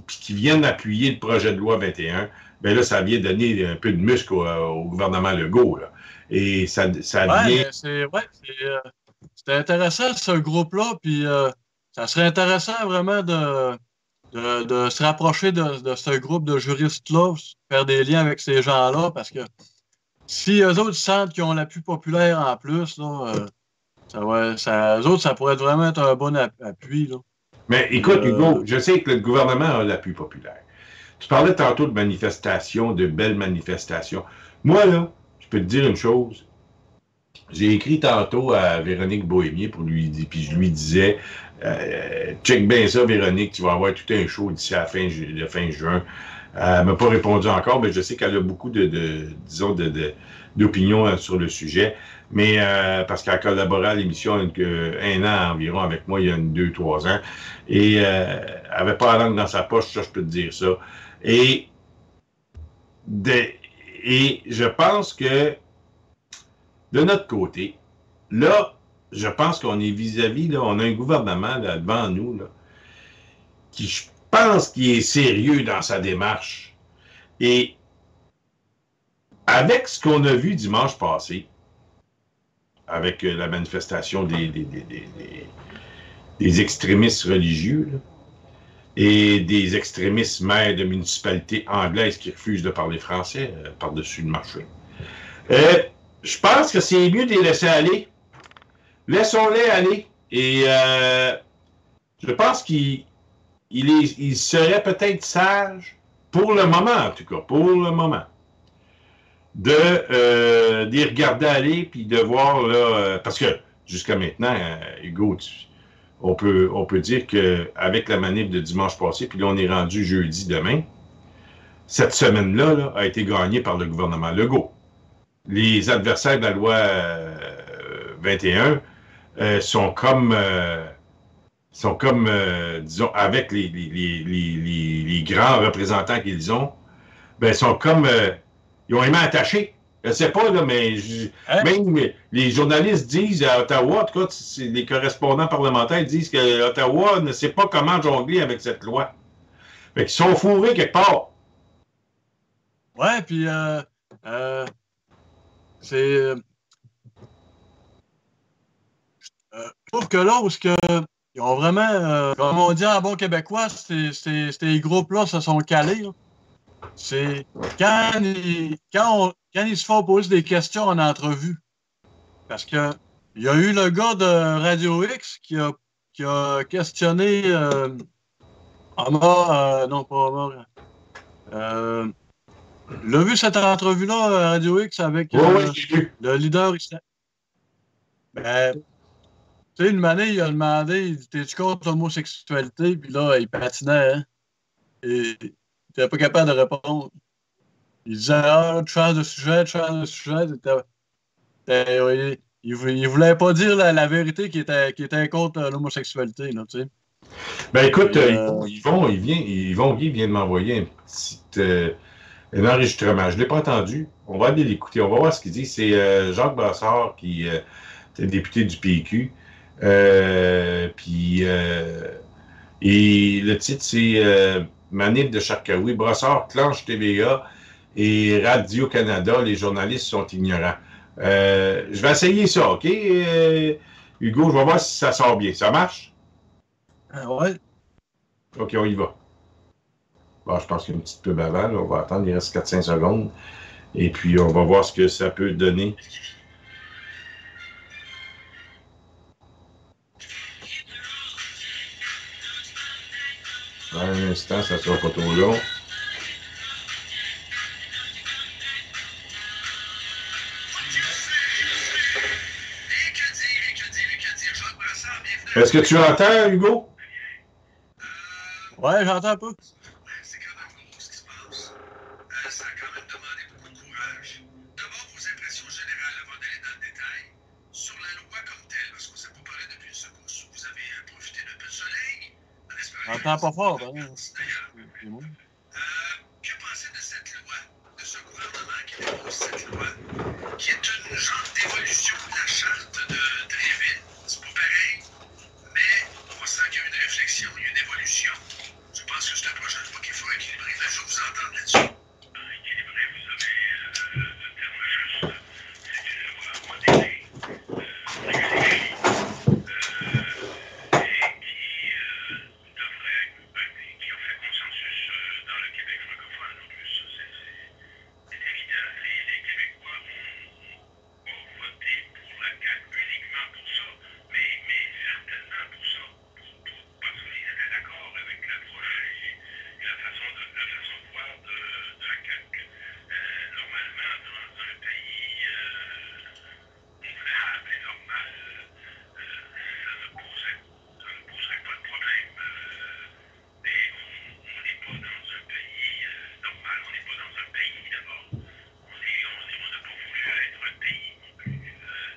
puis qui viennent appuyer le projet de loi 21, bien là, ça vient donner un peu de muscle au gouvernement Legault, là. Et ça vient... C'est intéressant, ce groupe-là, puis ça serait intéressant vraiment de se rapprocher de ce groupe de juristes-là, faire des liens avec ces gens-là, parce que si eux autres sentent qu'ils ont l'appui populaire en plus, là, eux autres, ça pourrait vraiment être un bon appui, là. Mais écoute, Hugo, je sais que le gouvernement a l'appui populaire. Tu parlais tantôt de manifestations, de belles manifestations. Moi, là, je peux te dire une chose. J'ai écrit tantôt à Véronique Bohémier puis je lui disais, check bien ça, Véronique, tu vas avoir tout un show d'ici à la fin juin. Elle ne m'a pas répondu encore, mais je sais qu'elle a beaucoup d'opinions sur le sujet. Mais parce qu'elle a collaboré à l'émission un an environ avec moi, il y a 2-3 ans. Et elle n'avait pas la langue dans sa poche, ça, je peux te dire ça. Et je pense que de notre côté, là, je pense qu'on est vis-à-vis, là, on a un gouvernement là, devant nous, là, qui, je pense qu'il est sérieux dans sa démarche. Et avec ce qu'on a vu dimanche passé, avec la manifestation des extrémistes religieux, là, et des extrémistes maires de municipalités anglaises qui refusent de parler français par-dessus le marché. Je pense que c'est mieux de les laisser aller laissons-les aller. Et je pense qu'il serait peut-être sage, pour le moment en tout cas, pour le moment, d'y regarder aller, puis de voir, là, parce que jusqu'à maintenant, Hugo, on peut dire qu'avec la manip de dimanche passé, puis là, on est rendu jeudi demain, cette semaine-là là, a été gagnée par le gouvernement Legault. Les adversaires de la loi 21 sont comme, disons, avec les grands représentants qu'ils ont, ben, sont comme, ils ont aimé attacher. Je ne sais pas, là, mais même les journalistes disent à Ottawa, en tout cas, les correspondants parlementaires disent que Ottawa ne sait pas comment jongler avec cette loi. Fait qu'ils sont fourrés quelque part. Ouais, puis c'est... je trouve que là, où ils ont vraiment, comme on dit en bon québécois, ces groupes-là se sont calés. Là. C'est quand ils se font poser des questions en entrevue. Parce que il y a eu le gars de Radio X qui a questionné Omar, non pas Omar. Il a vu cette entrevue-là à Radio X avec le leader islamique. Ben, tu sais, une année, il a demandé, t'es-tu contre l'homosexualité? Puis là, il patinait, hein? Et il n'était pas capable de répondre. Il disait, ah, tu changes de sujet, tu changes de sujet. Il voulait pas dire la vérité qui était contre l'homosexualité, là, tu sais. Ben écoute, Yvon Guy vient de m'envoyer un enregistrement. Je ne l'ai pas entendu. On va aller l'écouter. On va voir ce qu'il dit. C'est Jacques Brassard qui est député du PQ. Et le titre, c'est Manip de Charkaoui. Brassard clenche TVA et Radio-Canada. Les journalistes sont ignorants. Je vais essayer ça, OK? Hugo, je vais voir si ça sort bien. Ça marche? Ouais. OK, on y va. Bon, je pense qu'il y a une petite pub avant. Là. On va attendre, il reste 4-5 secondes. Et puis, on va voir ce que ça peut donner. Un instant, ça ne sera pas trop long. Est-ce que tu entends, Hugo? Ouais, j'entends un peu. C'est quand même gros ce qui se passe. Ça a quand même demandé beaucoup de courage. D'abord, vos impressions générales avant d'aller dans le détail. Sur la loi comme telle, parce qu'on ne s'est pas parlé depuis une secousse, vous avez profité d'un peu de soleil. J'entends pas fort, hein? Que pensez de cette loi, de ce gouvernement qui dépose cette loi, qui est une genre d'évolution de la charte de Dréville? C'est pas pareil, mais on sent qu'il y a une réflexion, il y a une évolution. Je pense que c'est un projet de loi qu'il faut équilibrer, mais je veux vous entendre là-dessus. Équilibrer, vous avez le terme juste. C'est une loi modérée, régulière, qui a fait consensus dans le Québec francophone. En plus, c'est évident. Les Québécois vont voter pour la CAQ uniquement pour ça, mais certainement pour ça, parce qu'ils étaient d'accord avec l'approche et la façon de voir de la CAQ. Normalement, dans un pays convenable et normal, ça ne poserait pas de problème. Mais on n'est pas dans un pays normal, on n'est pas dans un pays d'abord. On n'a pas voulu être un pays non plus.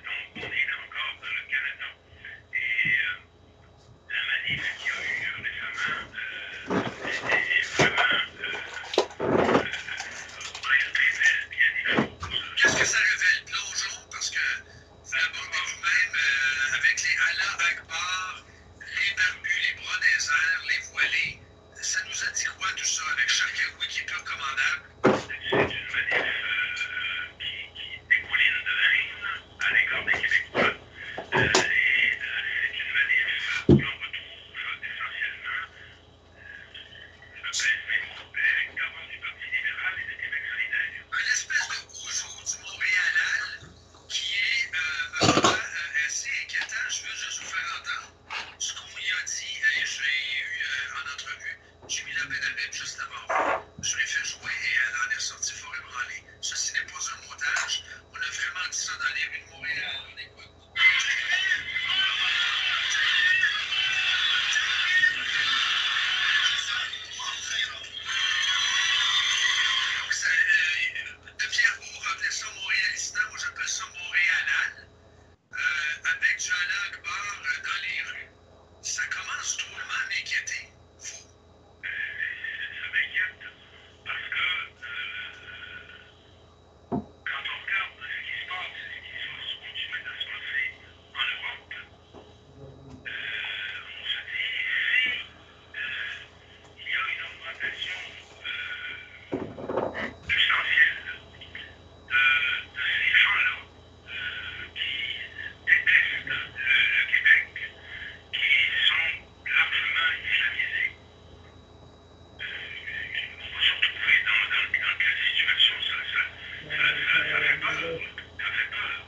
Donc on est encore dans le Canada. Et la manif qu'il y a eu récemment est vraiment révèle bien des choses. Qu'est-ce que ça révèle, plongeons? Parce que vous l'abordez vous-même avec les Allah Akbar, les barbus, les bras des airs, les voilés. Ça nous a dit quoi tout ça avec Charkaoui qui est plus recommandable? C'est une manif qui dégouline de haine à l'égard des Québécois. Et c'est une manif où l'on retrouve essentiellement le PSP, Garant du Parti libéral et du Québec solidaire. Une espèce de Rougeau du Montréal ça montréalal, avec du Allah Akbar dans les rues. Ça commence drôlement à m'inquiéter. Vous? Ça m'inquiète parce que quand on regarde ce qui se passe et ce qui va se continuer de se passer en Europe, on se dit si il y a une augmentation substantielle de ces gens-là qui détestent le Québec, qui sont largement islamisés. On va se retrouver dans quelle situation? Ça fait peur. Ça fait peur.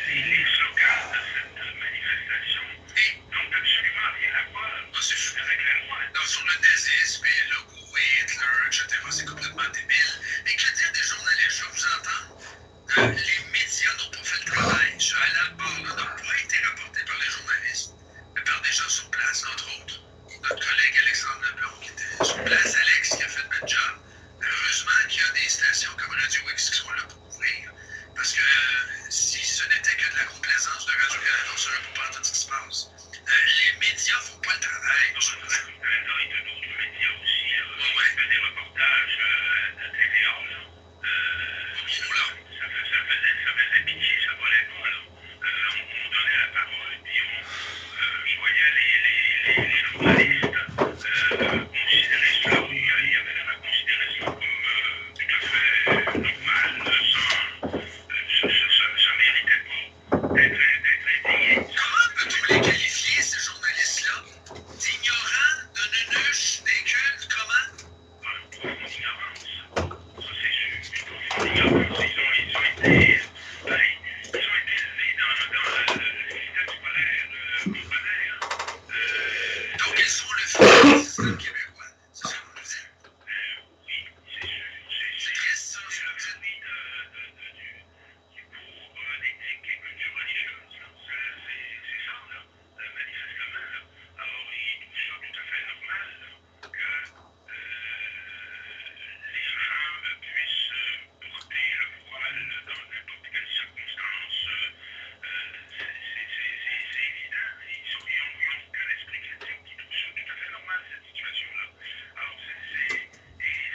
Les slogans de cette manifestation n'ont absolument rien à voir avec la loi. Non, sur le nazisme et le goût et Hitler, etc., c'est complètement débile. Et que dire des journalistes? Je vais vous entendre. Les médias n'ont pas fait le travail. Ce Allah Akbar-là n'a pas été rapporté par les journalistes, mais par des gens sur place, entre autres. Notre collègue Alexandre Leblanc qui était sur place, Alex, qui a fait le job. Heureusement qu'il y a des stations comme Radio X qui sont là pour couvrir. Parce que si ce n'était que de la complaisance de Radio-Canada, on ne saurait pas tout ce qui se passe. Les médias ne font pas le travail. Radio-Canada et de d'autres médias aussi. Il fait des reportages de TVA, là. Ça faisait pitié, ça volait pas, là. On donnait la parole, puis je voyais les journalistes considérer cela, il y avait l'air à considérer cela comme tout à fait normal, ça méritait pas d'être indigné. Comment peut-on les qualifier, ces journalistes-là, d'ignorants, de nunuches, d'incultes, comment? Une profonde ignorance. Ça, c'est sûr, une profonde ignorance. Ils ont été élevés dans le système scolaire complémentaire. Donc, ils sont le fils du système québécois. C'est ça que vous nous dites? Oui, c'est sûr. C'est triste, ça. C'est le fruit du cours d'éthique et culture religieuse. C'est ça, là, manifestement. Là. Alors, ils trouvent ça tout à fait normal là, que les gens puissent porter le voile dans n'importe quelle circonstance. C'est évident. Ils n'ont aucun esprit critique. Ils trouvent ça tout à fait normal, cette situation-là. Alors, et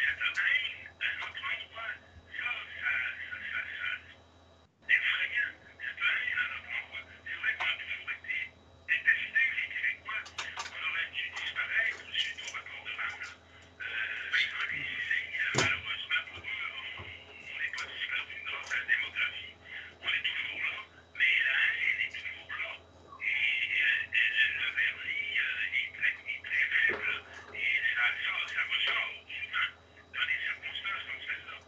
cette haine, à notre endroit, ça, c'est effrayant. Cette haine à notre endroit. C'est vrai qu'on a toujours été détestés, les Québécois. On aurait dû disparaître suite au rapport de Vannes. Malheureusement pour eux, on n'est pas disparu grâce à la démographie. On est toujours là, mais la haine est toujours là. Et le vernis est très faible. Et ça ressort souvent dans des circonstances comme celle-là.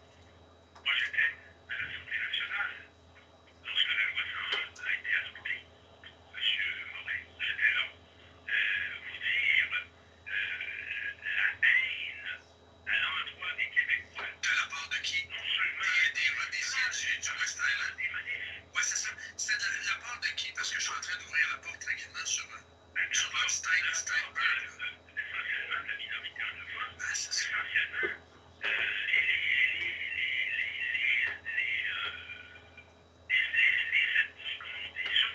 Moi, j'étais à l'Assemblée nationale lorsque la loi 101 a été adoptée. Monsieur Morin, j'étais là. Vous dire la haine à l'endroit des Québécois. De la part de qui? Non seulement des élus du West Island. Des manifs. Oui, c'est ça. C'est de la part de qui? Parce que je suis en train d'ouvrir la porte tranquillement sur leur Steinberg. Essentiellement de la minorité anglophone. C'est ça. Essentiellement. Les ethnies, comme on dit ça,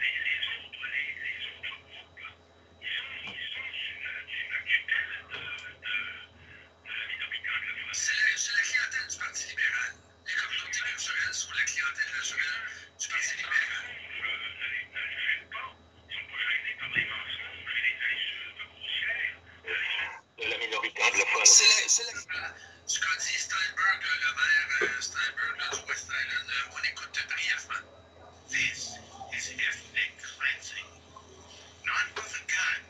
les autres groupes, ils sont sous la tutelle de la minorité anglophone. C'est la clientèle du Parti libéral. Les communautés culturelles sont la clientèle naturelle du Parti libéral. Ne les gênent pas. Ils ne sont pas gênés par les mensonges et les insultes grossières de la minorité anglophone. Ce qu'a dit Steinberg, le maire Steinberg du West Island, on écoute brièvement. This is ethnic cleansing. Not with a gun,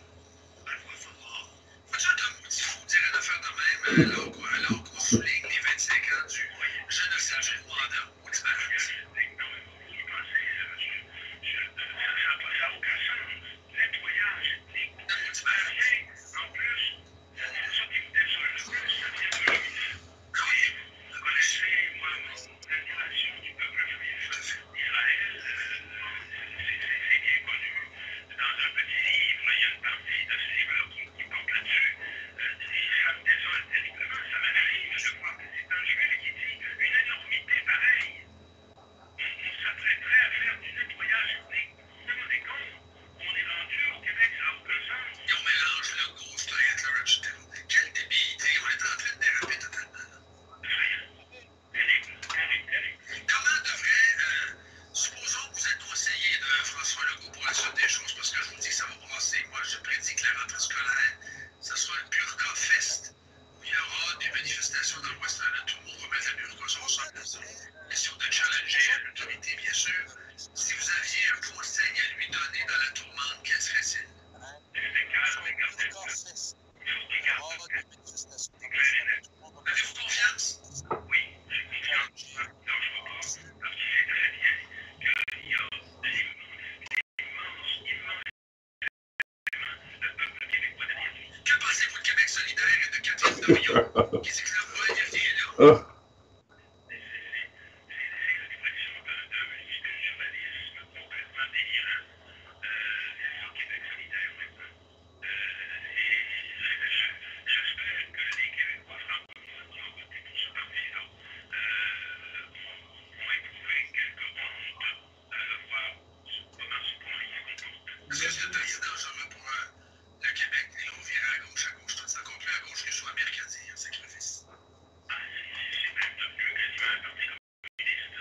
but with a law. Faut-tu un maudit fou dire une affaire de même alors qu'on souligne les 25 ans du génocide du Rwanda au disparaît? Non, vous pensez, ça n'a aucun sens. Nettoyage ethnique. En plus, c'est ça qui me désole le plus, ça vient de l'ONU. Vous connaissez, moi, mon admiration du l'autorité, bien sûr. Si vous aviez un conseil à lui donner dans la tourmente, quel serait-il? Avez-vous confiance? Oui, j'ai confiance. Parce qu'il sait très bien qu'il y a l'immense peuple québécois derrière lui. Que pensez-vous de Québec solidaire et de Catherine Dorion? Qu'est-ce que le voit derrière là? Est-ce que c'est un pays dangereux pour le Québec? Ils vont virer à gauche, tout ça, encore plus à gauche que je sois mercredi, un sacrifice. C'est même devenu quasiment un parti communiste québécois.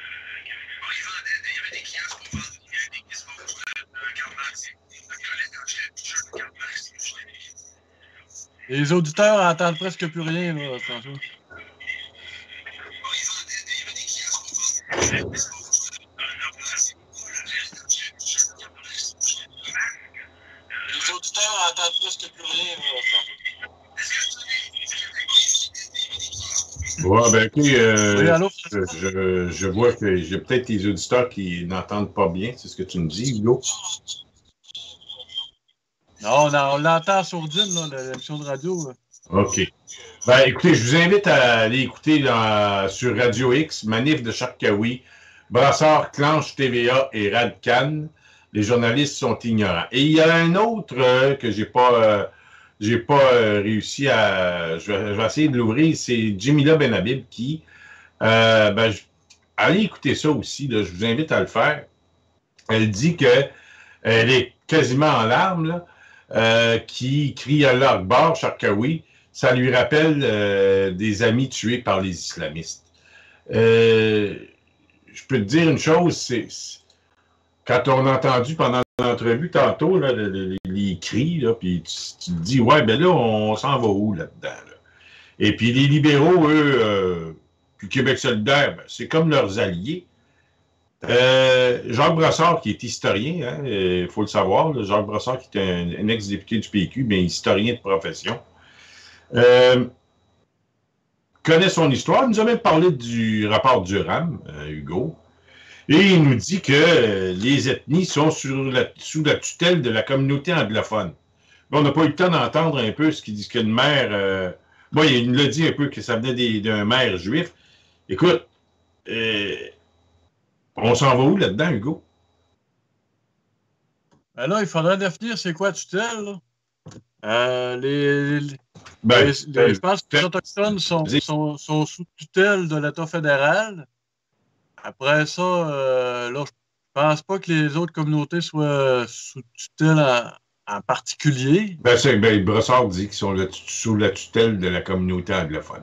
Bon, ils vendaient, il y avait des kiosques pour vendre des gizmos de Karl Marx, un collègue quand j'étais t-shirt de Karl Marx, je l'ai. Les auditeurs n'entendent presque plus rien, là, François. Bon, ils vendaient, il y avait des kiosques pour vendre des gizmos. Les auditeurs n'entendent presque plus rien, là, François. Ouais, ben ok, Oui, allô? je vois que j'ai peut-être des auditeurs qui n'entendent pas bien, c'est ce que tu me dis, Hugo? Non, on l'entend sourdine, là, l'émission de radio. Là. OK. Ben, écoutez, je vous invite à aller écouter sur Radio X, Manif de Charkaoui, Brassard, Clanche, TVA et Radcan. Les journalistes sont ignorants. Et il y a un autre que j'ai pas réussi à... Je vais essayer de l'ouvrir. C'est Jemila Benhabib qui... allez écouter ça aussi. Là, je vous invite à le faire. Elle dit que elle est quasiment en larmes, là, qui crie Allah Akbar, Charkaoui. Ça lui rappelle des amis tués par les islamistes. Je peux te dire une chose, c'est quand on a entendu pendant l'entrevue tantôt là, les cris, là, puis tu te dis, ouais, ben là, on s'en va où là-dedans? Là? Et puis les libéraux, eux, puis Québec solidaire, ben, c'est comme leurs alliés. Jacques Brassard, qui est historien, il faut le savoir, là, Jacques Brassard, qui est un ex-député du PQ, mais historien de profession, connaît son histoire. Il nous a même parlé du rapport Durham, Hugo. Et il nous dit que les ethnies sont sous la tutelle de la communauté anglophone. Bon, on n'a pas eu le temps d'entendre un peu ce qu'il dit que le maire... bon, il nous l'a dit un peu que ça venait d'un maire juif. Écoute, on s'en va où là-dedans, Hugo? Ben là, il faudrait définir c'est quoi tutelle, là. Je pense que les Autochtones sont sous tutelle de l'État fédéral. Après ça, là, je pense pas que les autres communautés soient sous tutelle en particulier. Brossard dit qu'ils sont sous la tutelle de la communauté anglophone.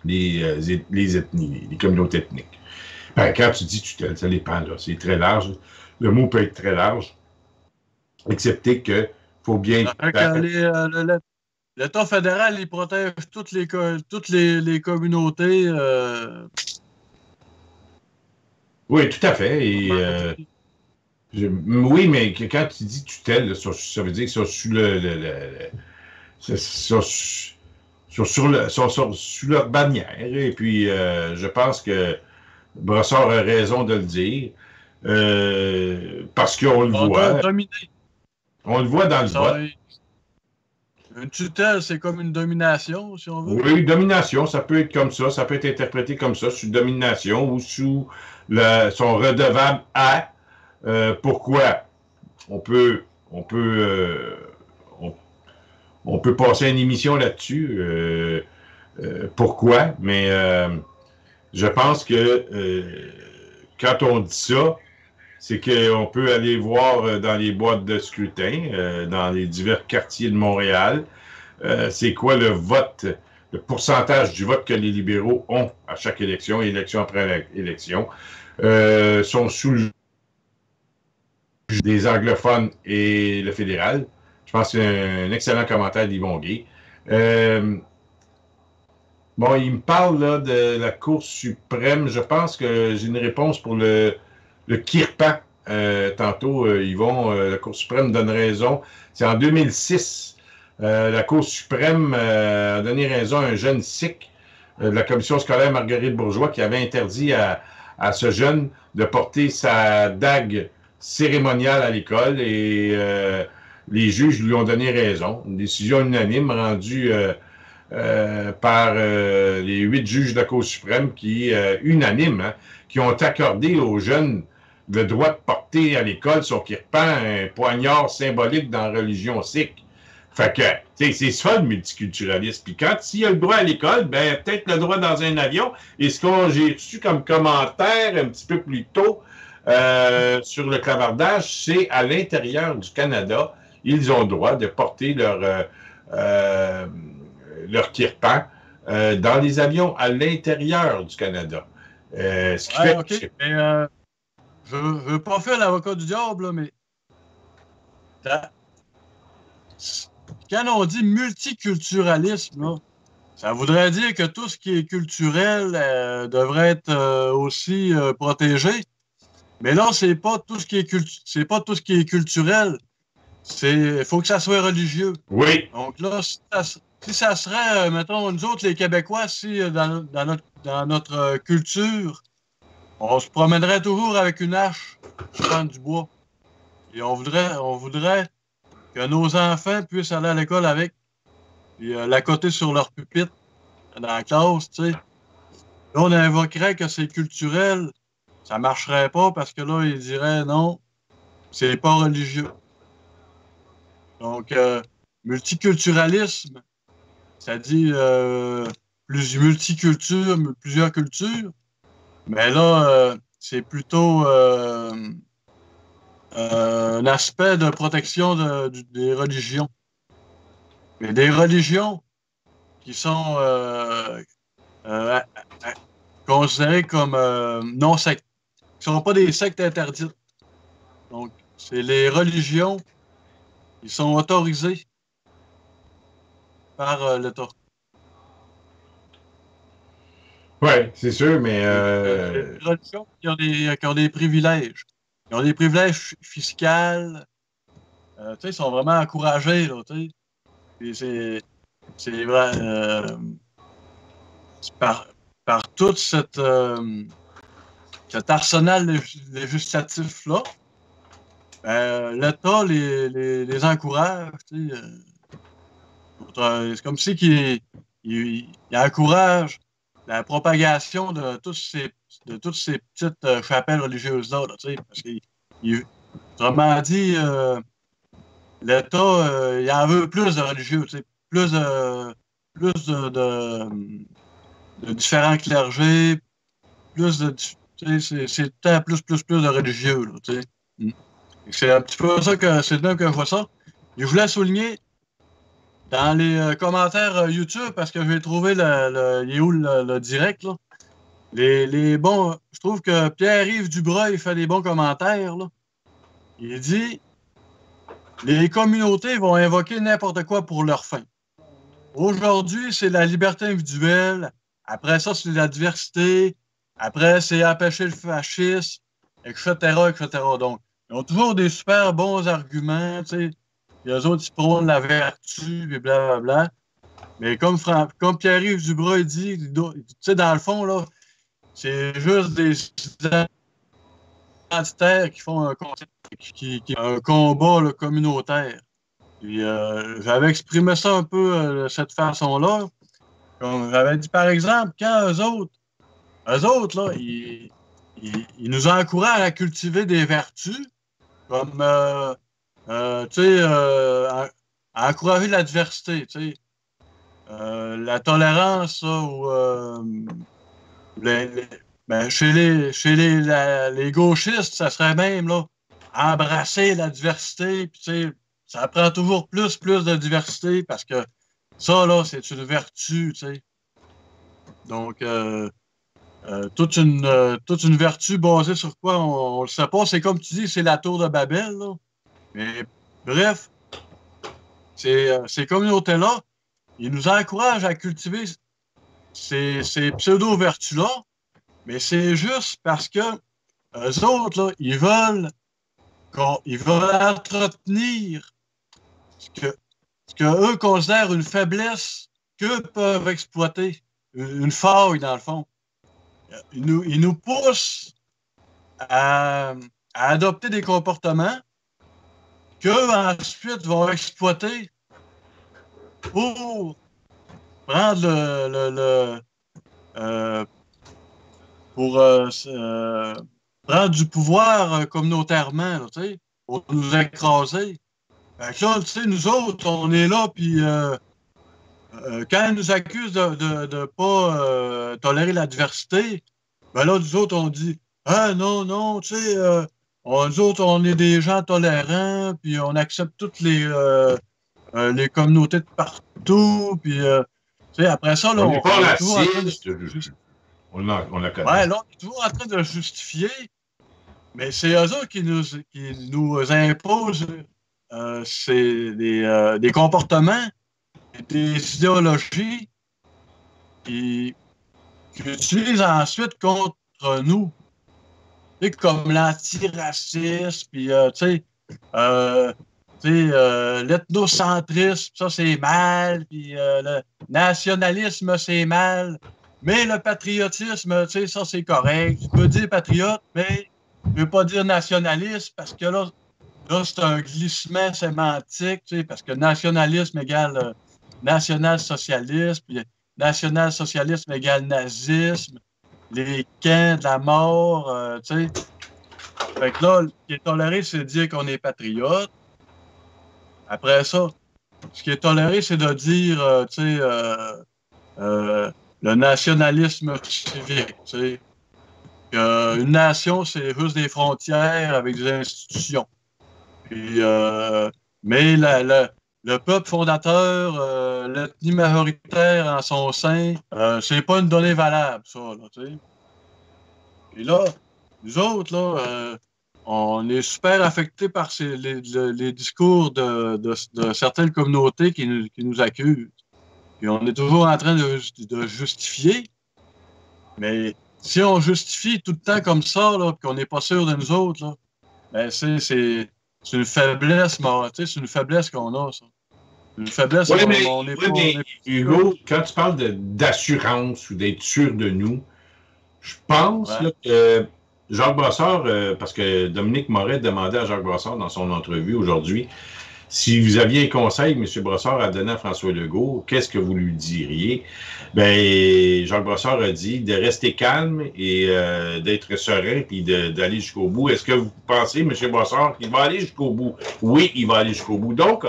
Les ethnies, les communautés ethniques. Ben, quand tu dis tutelle, ça dépend, là. C'est très large. Le mot peut être très large. Excepté que faut bien... L'État fédéral, il protège toutes les communautés... Oui, tout à fait. Et, oui, mais quand tu dis tutelle, ça veut dire qu'ils sont sous sous leur bannière. Et puis, je pense que Brossard a raison de le dire. Parce qu'on le voit. On le voit dans le vote. Une tutelle, c'est comme une domination, si on veut. Oui, domination, ça peut être comme ça peut être interprété comme ça, sous domination ou sous son redevable à. Pourquoi? On peut passer une émission là-dessus. Pourquoi? Mais je pense que quand on dit ça, c'est qu'on peut aller voir dans les boîtes de scrutin, dans les divers quartiers de Montréal, c'est quoi le vote, le pourcentage du vote que les libéraux ont à chaque élection, élection après élection, sont sous le des anglophones et le fédéral. Je pense que c'est un excellent commentaire d'Yvon Gay. Bon, il me parle là, de la Cour suprême. Je pense que j'ai une réponse pour le Kirpan. Tantôt, Yvon, la Cour suprême donne raison. C'est en 2006. La Cour suprême a donné raison à un jeune sikh de la commission scolaire Marguerite Bourgeois qui avait interdit à ce jeune de porter sa dague cérémoniale à l'école et les juges lui ont donné raison. Une décision unanime rendue par les 8 juges de la Cour suprême qui, unanime, hein, qui ont accordé aux jeunes le droit de porter à l'école son kirpan, un poignard symbolique dans la religion sikh. Fait que, c'est ça le multiculturalisme. Puis quand s'il y a le droit à l'école, ben peut-être le droit dans un avion. Et ce que j'ai reçu comme commentaire un petit peu plus tôt sur le clavardage, c'est à l'intérieur du Canada, ils ont le droit de porter leur kirpan dans les avions à l'intérieur du Canada. Ce qui fait OK. Mais, je veux pas faire l'avocat du diable, là, mais quand on dit multiculturalisme, là, ça voudrait dire que tout ce qui est culturel devrait être aussi protégé. Mais là, c'est pas tout ce qui est c'est pas tout ce qui est culturel. Il faut que ça soit religieux. Oui. Donc là, si ça serait, mettons, nous autres, les Québécois, si dans notre culture, on se promènerait toujours avec une hache sur du bois. Et on voudrait que nos enfants puissent aller à l'école avec, puis l'accoter sur leur pupitre dans la classe, tu sais. Là, on invoquerait que c'est culturel. Ça marcherait pas parce que là, ils diraient non, c'est pas religieux. Donc, multiculturalisme, ça dit plusieurs cultures. Mais là, c'est plutôt un aspect de protection des religions. Mais des religions qui sont considérées comme non-sectes, qui ne sont pas des sectes interdites. Donc, c'est les religions qui sont autorisées par l'État. Oui, c'est sûr, mais... Les religions qui ont des privilèges. Ils ont des privilèges fiscaux. Ils sont vraiment encouragés, là, tu sais. Puis c'est vrai... par tout cet arsenal législatif-là, l'État les encourage, tu sais. C'est comme si il encourage la propagation de toutes ces petites chapelles religieuses-là, là, tu sais, parce que, autrement dit, l'État, il en veut plus de religieux, tu sais, plus de différents clergés, plus de, tu sais, c'est tout le temps plus de religieux, là, tu sais. C'est un petit peu ça c'est là que je vois ça. Et je voulais souligner dans les commentaires YouTube, parce que je vais trouver il est où le direct, là. Les bons. Je trouve que Pierre-Yves Dubreuil fait des bons commentaires, là. Il dit les communautés vont invoquer n'importe quoi pour leur fin. Aujourd'hui, c'est la liberté individuelle. Après ça, c'est la diversité. Après, c'est empêcher le fascisme, etc., etc. Donc, ils ont toujours des super bons arguments, tu sais. Les autres, ils prônent la vertu, et blablabla. Mais comme Pierre-Yves Dubreuil dit, tu sais, dans le fond, là, c'est juste des identitaires qui font un combat là, communautaire. Puis, j'avais exprimé ça un peu de cette façon-là. Comme j'avais dit, par exemple, quand eux autres, là, ils nous encouragent à cultiver des vertus, comme, tu sais, à encourager la diversité, tu sais, la tolérance, ça, ou chez les gauchistes, ça serait même, là, embrasser la diversité, puis, tu sais, ça prend toujours plus de diversité, parce que ça, là, c'est une vertu, tu sais. Donc, toute une vertu basée sur quoi, on le sait pas. C'est comme tu dis, c'est la tour de Babel, là. Mais bref, ces communautés-là, ils nous encouragent à cultiver ces pseudo-vertus-là, mais c'est juste parce que eux autres, là, ils veulent entretenir ce que eux considèrent une faiblesse qu'eux peuvent exploiter, une faille dans le fond. Ils nous poussent à adopter des comportements qu'eux ensuite vont exploiter pour prendre prendre du pouvoir communautairement, là, pour nous écraser. Fait que là, nous autres, on est là, puis quand ils nous accusent de pas tolérer la diversité, ben là, nous autres, on dit « Ah non, nous autres, on est des gens tolérants, puis on accepte toutes les communautés de partout, puis après ça, là, on est pas toujours raciste, on la connaît. Ouais, là, on est toujours en train de justifier, mais c'est eux autres qui nous imposent des comportements, des idéologies qui utilisent ensuite contre nous. Tu sais, comme l'antiracisme, puis l'ethnocentrisme, ça c'est mal, puis le nationalisme c'est mal, mais le patriotisme, ça c'est correct. Tu peux dire patriote, mais tu peux pas dire nationaliste, parce que là c'est un glissement sémantique, parce que nationalisme égale national-socialisme, puis national-socialisme égale nazisme, les camps de la mort, tu sais. Fait que là, ce qui est toléré, c'est de dire qu'on est patriote. Après ça, ce qui est toléré, c'est de dire, le nationalisme civique, tu sais. Une nation, c'est juste des frontières avec des institutions. Puis, mais le peuple fondateur, l'ethnie majoritaire en son sein, c'est pas une donnée valable, ça, là, tu sais. Et là, nous autres, là, on est super affectés par les discours de certaines communautés qui nous accusent. Puis on est toujours en train de justifier. Mais si on justifie tout le temps comme ça, là, qu'on n'est pas sûr de nous autres, là, ben c'est une faiblesse, c'est une faiblesse qu'on a, ça. Une faiblesse qu'on n'est pas. Mais Hugo, quand tu parles d'assurance ou d'être sûr de nous, je pense là, que Jacques Brassard, parce que Dominique Moret demandait à Jacques Brassard dans son entrevue aujourd'hui, si vous aviez un conseil, M. Brassard, à donner à François Legault, qu'est-ce que vous lui diriez? Ben, Jacques Brassard a dit de rester calme et d'être serein puis d'aller jusqu'au bout. Est-ce que vous pensez, M. Brassard, qu'il va aller jusqu'au bout? Oui, il va aller jusqu'au bout. Donc,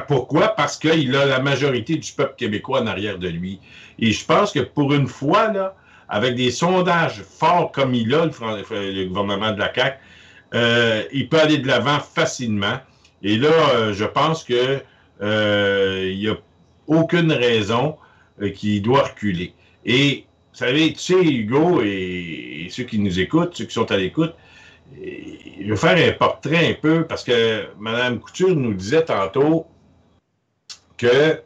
pourquoi? Parce qu'il a la majorité du peuple québécois en arrière de lui. Et je pense que pour une fois, là, avec des sondages forts comme il a, le gouvernement de la CAQ, il peut aller de l'avant facilement. Et là, je pense que il n'y a aucune raison qu'il doit reculer. Et, vous savez, tu sais, Hugo, et ceux qui nous écoutent, ceux qui sont à l'écoute, je vais faire un portrait un peu, parce que Mme Couture nous disait tantôt que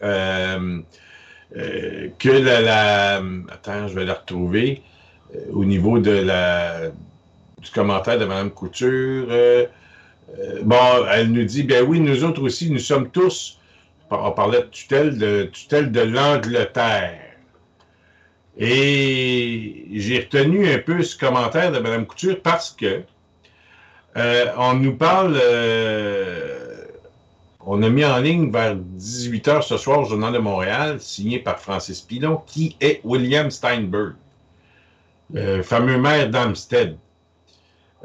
attends, je vais la retrouver, au niveau de du commentaire de Mme Couture, bon, elle nous dit, ben oui, nous autres aussi, nous sommes tous, on parlait de tutelle de l'Angleterre. Et j'ai retenu un peu ce commentaire de Mme Couture parce que on nous parle, on a mis en ligne vers 18h ce soir au Journal de Montréal, signé par Francis Pilon, qui est William Steinberg, le fameux maire d'Amstead.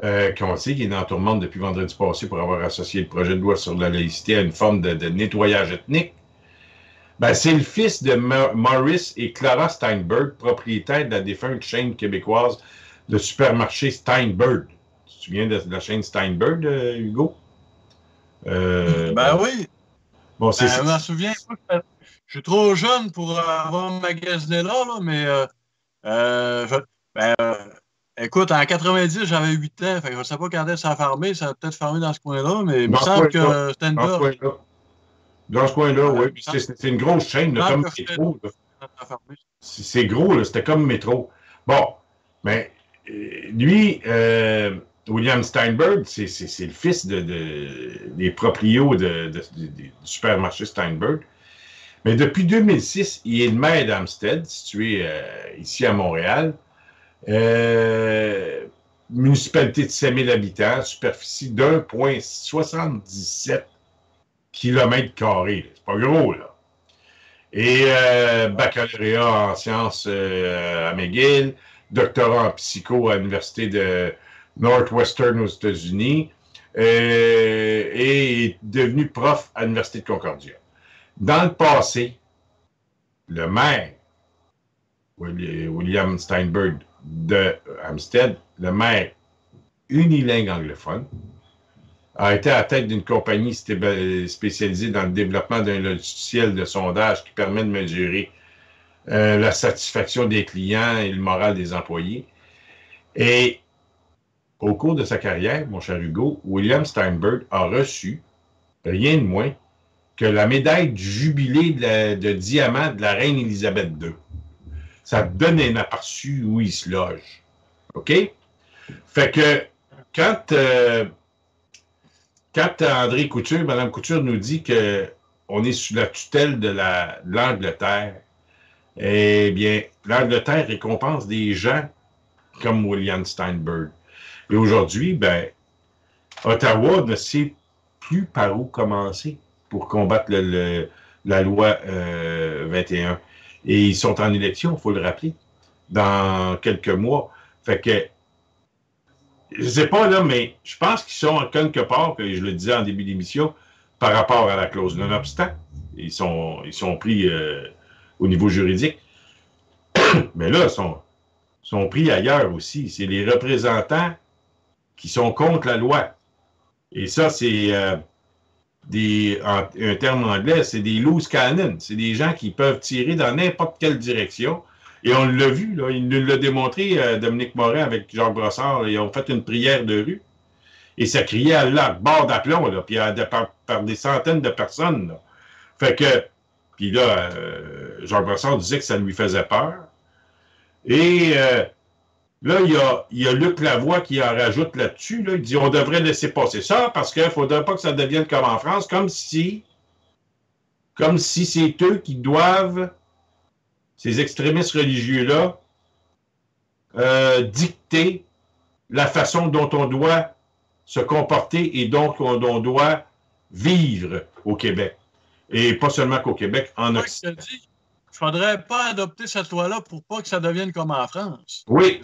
Qu'on sait qu'il est en tourmente depuis vendredi passé pour avoir associé le projet de loi sur la laïcité à une forme de nettoyage ethnique. Ben, c'est le fils de Maurice et Clara Steinberg, propriétaire de la défunte chaîne québécoise de supermarché Steinberg. Tu te souviens de la chaîne Steinberg, Hugo? Ben oui. Bon, je m'en souviens pas. Je suis trop jeune pour avoir magasiné là, mais écoute, en 90, j'avais 8 ans. Fait que je ne sais pas quand ça a fermé. Ça a peut-être fermé dans ce coin-là, mais il me semble que Steinberg. Dans ce coin-là, oui. C'est une grosse chaîne, là, comme Métro. C'est gros, là, c'était comme métro. Bon, mais lui, William Steinberg, c'est le fils des proprios du supermarché Steinberg. Mais depuis 2006, il est le maire d'Amstead, situé ici à Montréal. Municipalité de 5000 habitants, superficie d'1,77 km². C'est pas gros, là. Et baccalauréat en sciences à McGill, doctorat en psycho à l'Université de Northwestern aux États-Unis, et est devenu prof à l'Université de Concordia. Dans le passé, le maire, William Steinberg de Amstead, le maire unilingue anglophone, a été à la tête d'une compagnie spécialisée dans le développement d'un logiciel de sondage qui permet de mesurer la satisfaction des clients et le moral des employés. Et au cours de sa carrière, mon cher Hugo, William Steinberg a reçu rien de moins que la médaille du jubilé de diamant de la reine Élisabeth II. Ça donne un aperçu où il se loge. OK? Fait que quand André Couture, Mme Couture nous dit qu'on est sous la tutelle de l'Angleterre, eh bien, l'Angleterre récompense des gens comme William Steinberg. Et aujourd'hui, ben, Ottawa ne sait plus par où commencer pour combattre la loi 21. Et ils sont en élection, il faut le rappeler, dans quelques mois. Fait que, je ne sais pas, là, mais je pense qu'ils sont en quelque part, que je le disais en début d'émission, par rapport à la clause nonobstant. Ils sont pris au niveau juridique. Mais là, ils sont pris ailleurs aussi. C'est les représentants qui sont contre la loi. Et ça, c'est un terme anglais, c'est des loose cannons. C'est des gens qui peuvent tirer dans n'importe quelle direction. Et on l'a vu, là, il nous l'a démontré, Dominique Morin avec Jacques Brossard. Ils ont fait une prière de rue. Et ça criait à la bord d'aplomb, là, puis par des centaines de personnes. Là. Fait que, puis là, Jacques Brossard disait que ça lui faisait peur. Et là, il y a Luc Lavoie qui en rajoute là-dessus. Là. Il dit on devrait laisser passer ça parce qu'il ne faudrait pas que ça devienne comme en France, comme si c'est eux qui doivent, ces extrémistes religieux-là, dicter la façon dont on doit se comporter et donc on doit vivre au Québec. Et pas seulement qu'au Québec, en Occident. Il ne faudrait pas adopter cette loi-là pour pas que ça devienne comme en France. Oui,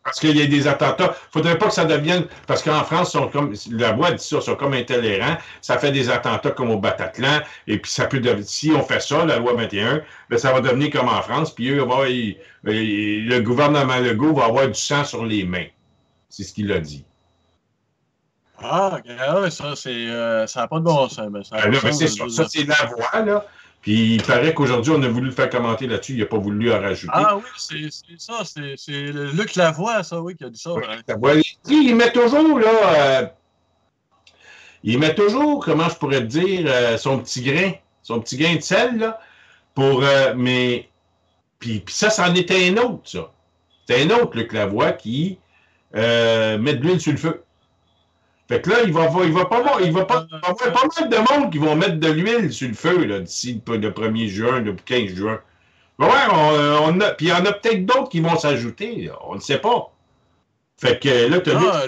parce qu'il y a des attentats. Il ne faudrait pas que ça devienne... Parce qu'en France, la loi dit ça, sont comme intolérants. Ça fait des attentats comme au Bataclan. Et puis, ça peut si on fait ça, la loi 21, bien, ça va devenir comme en France. Puis le gouvernement Legault va avoir du sang sur les mains. C'est ce qu'il a dit. Ah, ça, ça n'a pas de bon sens. Ça, c'est la voix, là. Puis il paraît qu'aujourd'hui, on a voulu le faire commenter là-dessus, il n'a pas voulu en rajouter. Ah oui, c'est ça, c'est Luc Lavoie, ça, oui, qui a dit ça. Hein. Il met toujours, là, comment je pourrais te dire, son petit grain de sel, là, mais, puis ça, c'en était un autre, ça. C'est un autre, Luc Lavoie, qui met de l'huile sur le feu. Fait que là, il va avoir pas mal de monde qui vont mettre de l'huile sur le feu là, d'ici le 1er juin, le 15 juin. Ouais, puis il y en a peut-être d'autres qui vont s'ajouter. On ne sait pas. Fait que là, tu as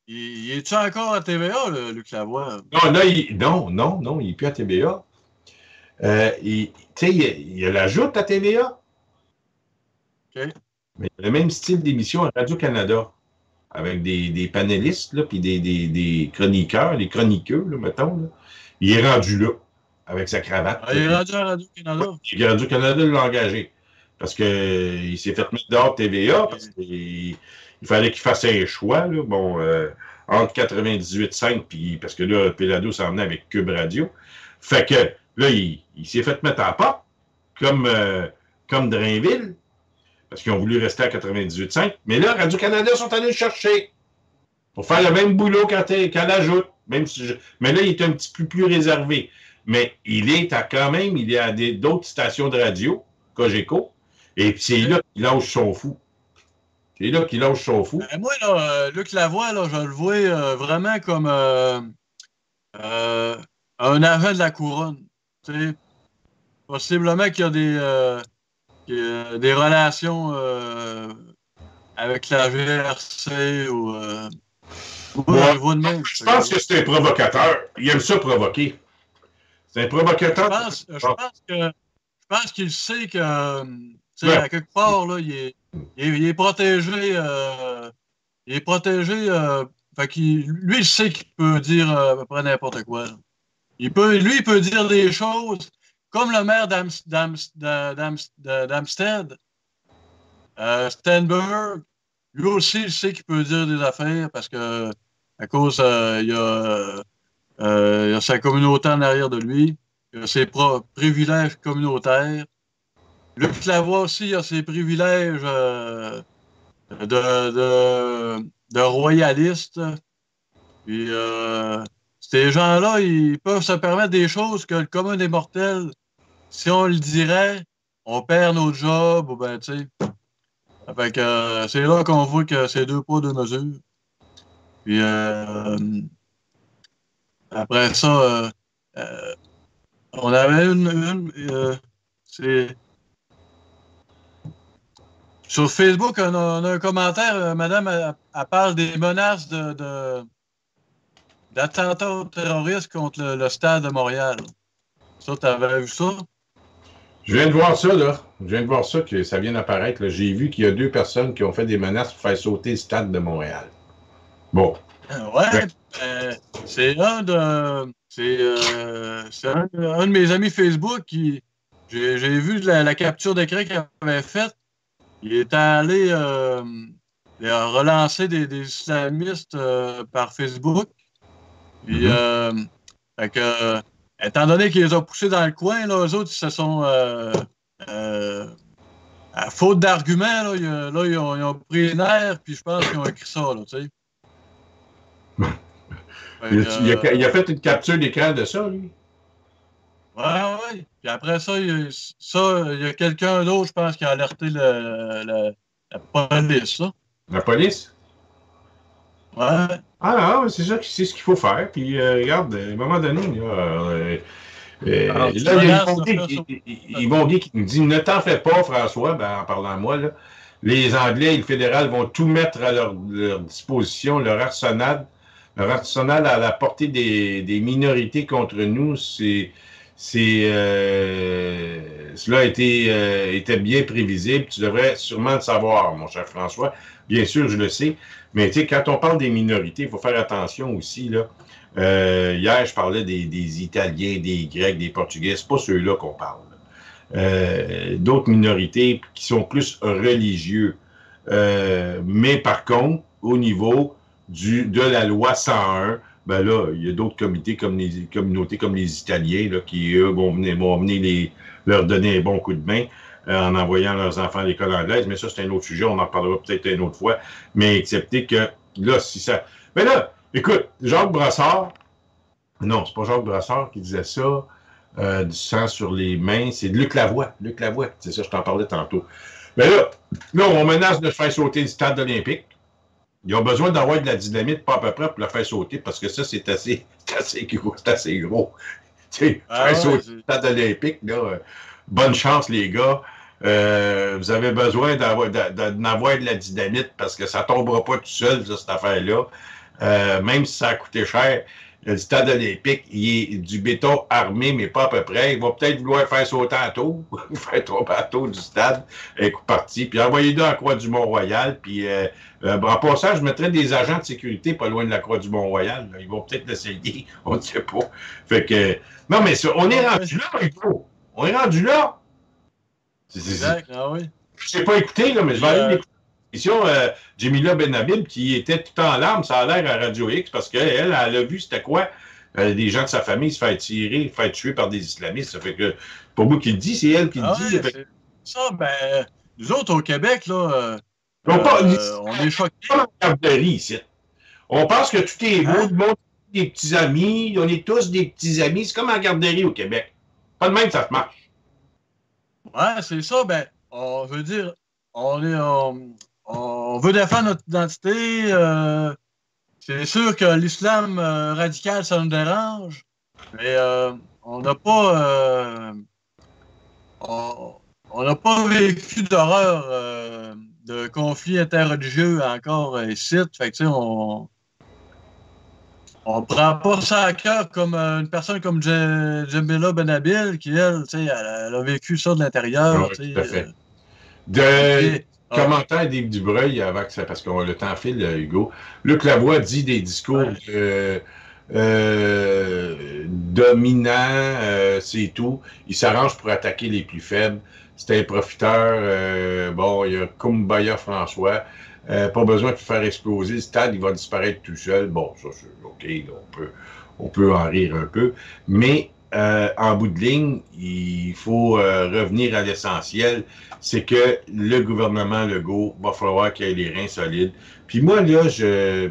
il est-tu encore à TVA, là, Luc Lavoie? Non, là, il n'est plus à TVA. Tu sais, il y a l'ajoute à TVA. OK. Mais il y a le même style d'émission à Radio-Canada. Avec des panélistes, là, puis des chroniqueurs, des chroniqueux, là, mettons. Là. Il est rendu là, avec sa cravate. Il est rendu à Radio-Canada. Radio-Canada l'a engagé. Parce qu'il s'est fait mettre dehors de TVA, parce qu'il fallait qu'il fasse un choix, là, entre 98.5, puis parce que là, Pelado s'en venait avec Cube Radio. Fait que là, il s'est fait mettre en porte, comme Drainville. Parce qu'ils ont voulu rester à 98.5. Mais là, Radio-Canada sont allés le chercher pour faire le même boulot qu'à l'ajoute. Mais là, il est un petit peu plus réservé. mais il est à d'autres stations de radio, Cogeco, et c'est là qu'il lâche son fou. C'est là qu'il lâche son fou. Moi, là, Luc Lavoie, là, je le vois vraiment comme un agent de la couronne. T'sais, possiblement qu'il y a des relations avec la GRC ou Ouais, je vois de même. je pense que c'est un provocateur. Il aime ça provoquer. C'est un provocateur. Je pense qu'il sait que, à quelque part, là, il est protégé. Il est protégé. Lui, il sait qu'il peut dire à peu près n'importe quoi. Là. Il peut dire des choses comme le maire d'Amstead, Stenberg. Lui aussi, il sait qu'il peut dire des affaires parce que à cause il y a sa communauté en arrière de lui. Il a ses privilèges communautaires. Luc Lavoie aussi a ses privilèges de royaliste. Puis ces gens-là, ils peuvent se permettre des choses que le commun des mortels, si on le dirait, on perd notre job, ou ben, tu sais. Fait que c'est là qu'on voit que c'est 2 poids, 2 mesures. Puis après ça, on avait c'est... Sur Facebook, on a un commentaire, madame, elle parle des menaces d'attentats terroristes contre le stade de Montréal. Ça, t'avais vu ça? Je viens de voir ça, là. Je viens de voir ça, que ça vient d'apparaître. J'ai vu qu'il y a 2 personnes qui ont fait des menaces pour faire sauter le stade de Montréal. Bon. Ouais, c'est un de mes amis Facebook qui... J'ai vu la capture d'écran qu'il avait faite. Il est allé relancer des islamistes par Facebook. Puis, fait que, étant donné qu'il les a poussés dans le coin, là, eux autres, ils se sont... à faute d'arguments, là, ils ont pris les nerfs, puis je pense qu'ils ont écrit ça, là, tu sais. Il a fait une capture d'écran de ça, lui. Ouais. Puis après ça, il y a quelqu'un d'autre, je pense, qui a alerté la police, là. La police? Ouais. Ah, c'est ça, c'est ce qu'il faut faire. Puis, regarde, à un moment donné, là, il y a Yvon Guy qui me dit « Ne t'en fais pas, François, en parlant à moi, là, les Anglais et le fédéral vont tout mettre à leur disposition, leur arsenal à la portée des minorités contre nous, cela était bien prévisible. Tu devrais sûrement le savoir, mon cher François. Bien sûr, je le sais. Mais tu sais, quand on parle des minorités, il faut faire attention aussi, là. Hier, je parlais des Italiens, des Grecs, des Portugais. C'est pas ceux-là qu'on parle. D'autres minorités qui sont plus religieux. Mais par contre, au niveau de la loi 101, ben là, il y a d'autres communautés comme les Italiens là, qui, eux, vont venir leur donner un bon coup de main en envoyant leurs enfants à l'école anglaise. Mais ça, c'est un autre sujet. On en parlera peut-être une autre fois. Mais acceptez que, là, si ça... Mais là, écoute, Jacques Brassard... Non, c'est pas Jacques Brassard qui disait ça. Du sang sur les mains. C'est Luc Lavoie. Luc Lavoie, c'est ça, je t'en parlais tantôt. Mais là, on menace de faire sauter le stade olympique. Ils ont besoin d'avoir de la dynamite pas à peu près pour le faire sauter parce que ça, c'est assez gros. C'est assez gros. Tu sais, faire sauter le stade olympique, là, bonne chance, les gars. Vous avez besoin d'avoir de la dynamite parce que ça ne tombera pas tout seul, ça, cette affaire-là. Même si ça a coûté cher, le stade olympique, il est du béton armé, mais pas à peu près. Il va peut-être vouloir faire sauter un tour, faire tomber un tour du stade, un coup parti, puis envoyer-le à la Croix-du-Mont-Royal, puis en passant, je mettrais des agents de sécurité pas loin de la Croix-du-Mont-Royal. Ils vont peut-être l'essayer, on ne sait pas. Fait que, non, mais ça, on est rendu là, Hugo. On est rendu là. Exact, ah oui. Je ne sais pas écouter, là, mais je vais aller l'écouter. Jamila Benhabib, qui était tout en larmes, ça a l'air à Radio X, parce qu'elle a vu c'était quoi des gens de sa famille se faire tirer, se faire tuer par des islamistes. Ça fait que, pas moi qui le dis, c'est elle qui le dit. Ouais, ça, ben, nous autres au Québec, là, on est choqués. ici. On pense que tout est beau, le monde des petits amis, on est tous des petits amis. C'est comme en garderie au Québec. Pas de même, ça se marche. Ouais, c'est ça. Ben, on veut dire, on veut défendre notre identité. C'est sûr que l'islam radical, ça nous dérange. Mais on n'a pas... on n'a pas vécu d'horreur de conflits interreligieux encore ici. Fait que, tu sais, on prend pas ça à cœur comme une personne comme Jamila Benabil, qui, elle, tu sais, elle a vécu ça de l'intérieur. Oui, tout à fait. Commentaire d'Yves Dubreuil, avant que ça, parce que le temps file, Hugo. Luc Lavoie dit des discours dominants, c'est tout. Il s'arrange pour attaquer les plus faibles. C'est un profiteur. Bon, il y a Kumbaya François. Pas besoin de faire exploser le stade, il va disparaître tout seul. Bon, ça, c'est OK, là, on peut en rire un peu. Mais en bout de ligne, il faut revenir à l'essentiel. C'est que le gouvernement Legault va falloir qu'il ait les reins solides. Puis moi, là, je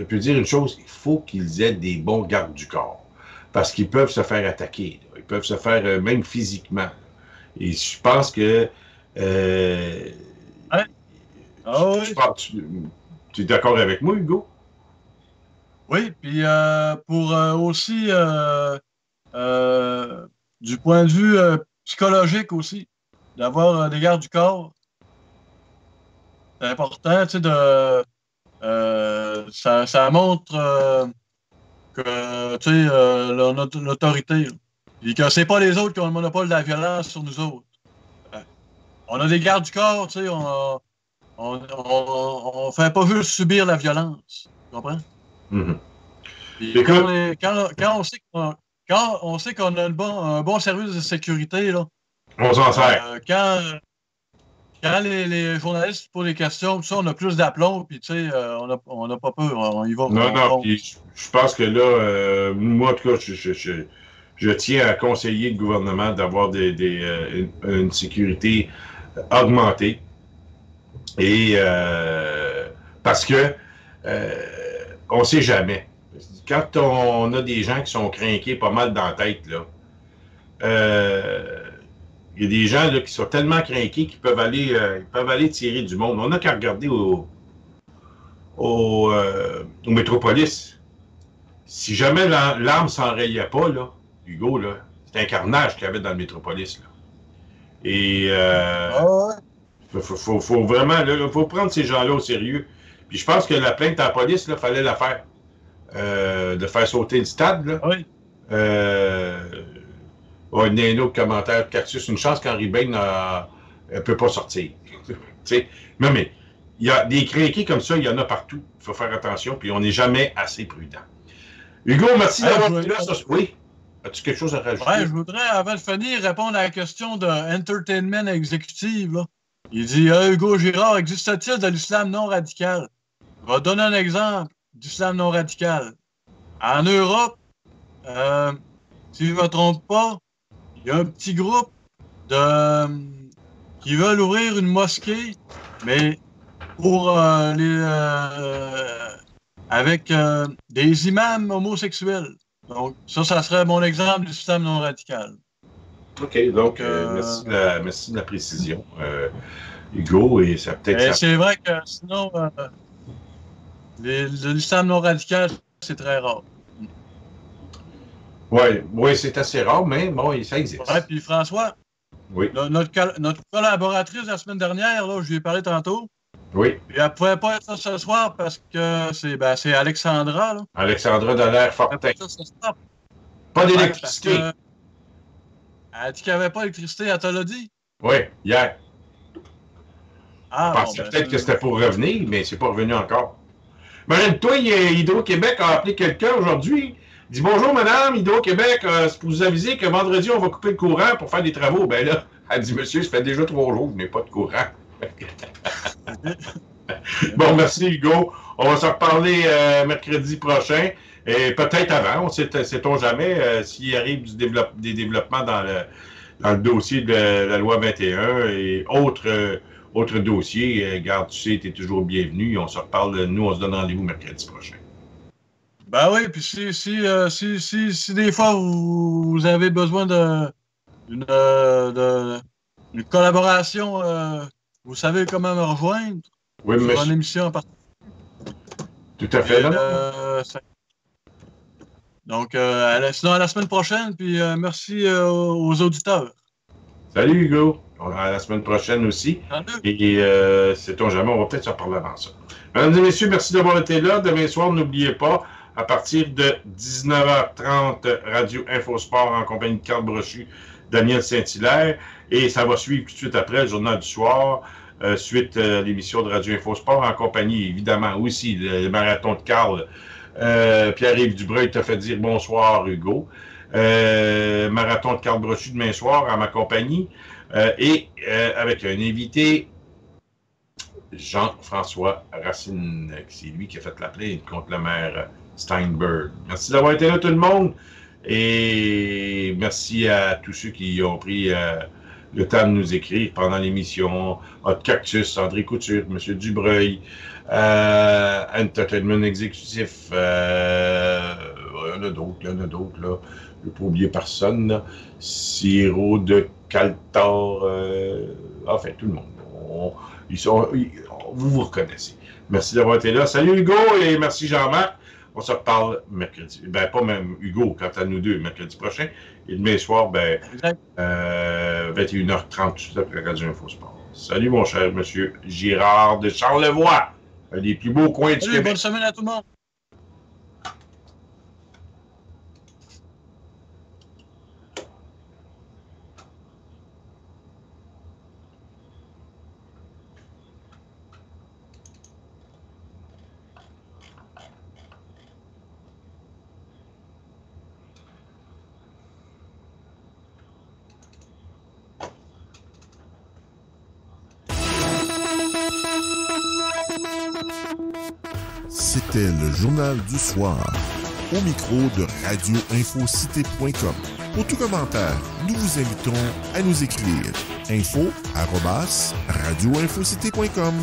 peux dire une chose, il faut qu'ils aient des bons gardes du corps. Parce qu'ils peuvent se faire attaquer. Là. Ils peuvent se faire même physiquement. Et je pense que tu es d'accord avec moi, Hugo? Oui, puis pour aussi du point de vue psychologique aussi, d'avoir des gardes du corps. C'est important, tu sais, ça montre que, tu sais, l'autorité. Et que c'est pas les autres qui ont le monopole de la violence sur nous autres. On a des gardes du corps, tu sais, on fait pas juste subir la violence. Tu comprends? Mm-hmm. Quand on sait qu'on a un bon service de sécurité, là, on s'en sert. Quand les journalistes posent des questions, ça, on a plus d'aplomb, puis tu sais, on n'a pas peur, on y va. Non, puis je pense que là, moi, en tout cas, je tiens à conseiller le gouvernement d'avoir une sécurité augmentée. Et parce que on ne sait jamais. Quand on a des gens qui sont crinqués pas mal dans la tête, là, il y a des gens là, qui sont tellement crinqués qu'ils peuvent aller tirer du monde. On n'a qu'à regarder au Métropolis. Si jamais l'arme ne s'enrayait pas, là, Hugo, là, c'est un carnage qu'il y avait dans le Métropolis. Là. Et faut vraiment, là, faut prendre ces gens-là au sérieux. Puis je pense que la plainte à la police, il fallait la faire. De faire sauter le stade, là. Oui. Il y a un autre commentaire, Cactus, une chance qu'Henri Bain ne peut pas sortir. Non, mais il y a des crinqués comme ça, il y en a partout. Il faut faire attention, puis on n'est jamais assez prudent. Hugo, merci d'avoir été là. Oui? As-tu quelque chose à rajouter? Oui, je voudrais, avant de finir, répondre à la question de Entertainment Executive. Là. Il dit Hugo Girard, existe-t-il de l'islam non radical? Je vais donner un exemple d'islam non radical. En Europe, si je ne me trompe pas, il y a un petit groupe qui veulent ouvrir une mosquée, mais pour avec des imams homosexuels. Donc, ça serait mon exemple d'islam non radical. OK, donc merci de la précision, Hugo, et ça peut-être... C'est vrai que sinon, l'islam non radical, c'est très rare. Oui, c'est assez rare, mais bon, ça existe. Oui, puis François, oui. Notre collaboratrice la semaine dernière, là, je lui ai parlé tantôt. Oui. Puis elle ne pouvait pas être là ce soir parce que c'est Alexandra. Là. Alexandra Dallaire-Fortin. Pas d'électricité. Elle a dit qu'il n'y avait pas d'électricité, elle te l'a dit? Oui, hier. Je pensais peut-être que c'était pour revenir, mais c'est pas revenu encore. Toi, Hydro-Québec a appelé quelqu'un aujourd'hui. Il dit bonjour madame, Hydro-Québec, c'est pour vous aviser que vendredi, on va couper le courant pour faire des travaux. Ben là, elle dit monsieur, ça fait déjà 3 jours que je n'ai pas de courant. Bon, merci Hugo. On va se reparler mercredi prochain. Et peut-être avant, on ne sait-on jamais s'il arrive des développements dans le dossier de la loi 21 et autres autre dossier, garde, tu sais, tu es toujours bienvenu. On se reparle, nous, on se donne rendez-vous mercredi prochain. Ben oui, puis si des fois vous avez besoin d'une collaboration, vous savez comment me rejoindre. Oui, sur monsieur. une émission en particulier. Tout à fait. Donc, sinon, à la semaine prochaine, puis merci aux auditeurs. Salut Hugo. À la semaine prochaine aussi. Salut. Et sait-on jamais, on va peut-être se reparler avant ça. Mesdames et messieurs, merci d'avoir été là. Demain soir, n'oubliez pas, à partir de 19h30, Radio Infosport en compagnie de Carl Brochu, Daniel Saint-Hilaire. Et ça va suivre tout de suite après le journal du soir, suite à l'émission de Radio Infosport en compagnie, évidemment, aussi, le marathon de Carl. Pierre-Yves Dubreuil t'a fait dire bonsoir, Hugo. Marathon de Carl Brochu demain soir à ma compagnie. Et avec un invité, Jean-François Racine, c'est lui qui a fait la plainte contre le maire Steinberg. Merci d'avoir été là, tout le monde. Et merci à tous ceux qui ont pris le temps de nous écrire pendant l'émission. Hot Cactus, André Couture, M. Dubreuil, Entertainment Exécutif. Il y en a d'autres, là. Je ne vais pas oublier personne, là. Siro de Caltar, enfin, tout le monde. Vous vous reconnaissez. Merci d'avoir été là. Salut Hugo et merci Jean-Marc. On se reparle mercredi. Ben, pas même Hugo, quant à nous deux, mercredi prochain. Et demain soir, 21h30, tout de suite après Radio Infosport. Salut mon cher monsieur Girard de Charlevoix. Un des plus beaux coins du Québec. Bonne semaine à tout le monde. C'était le journal du soir, au micro de radioinfocité.com. Pour tout commentaire, nous vous invitons à nous écrire info@radioinfocité.com.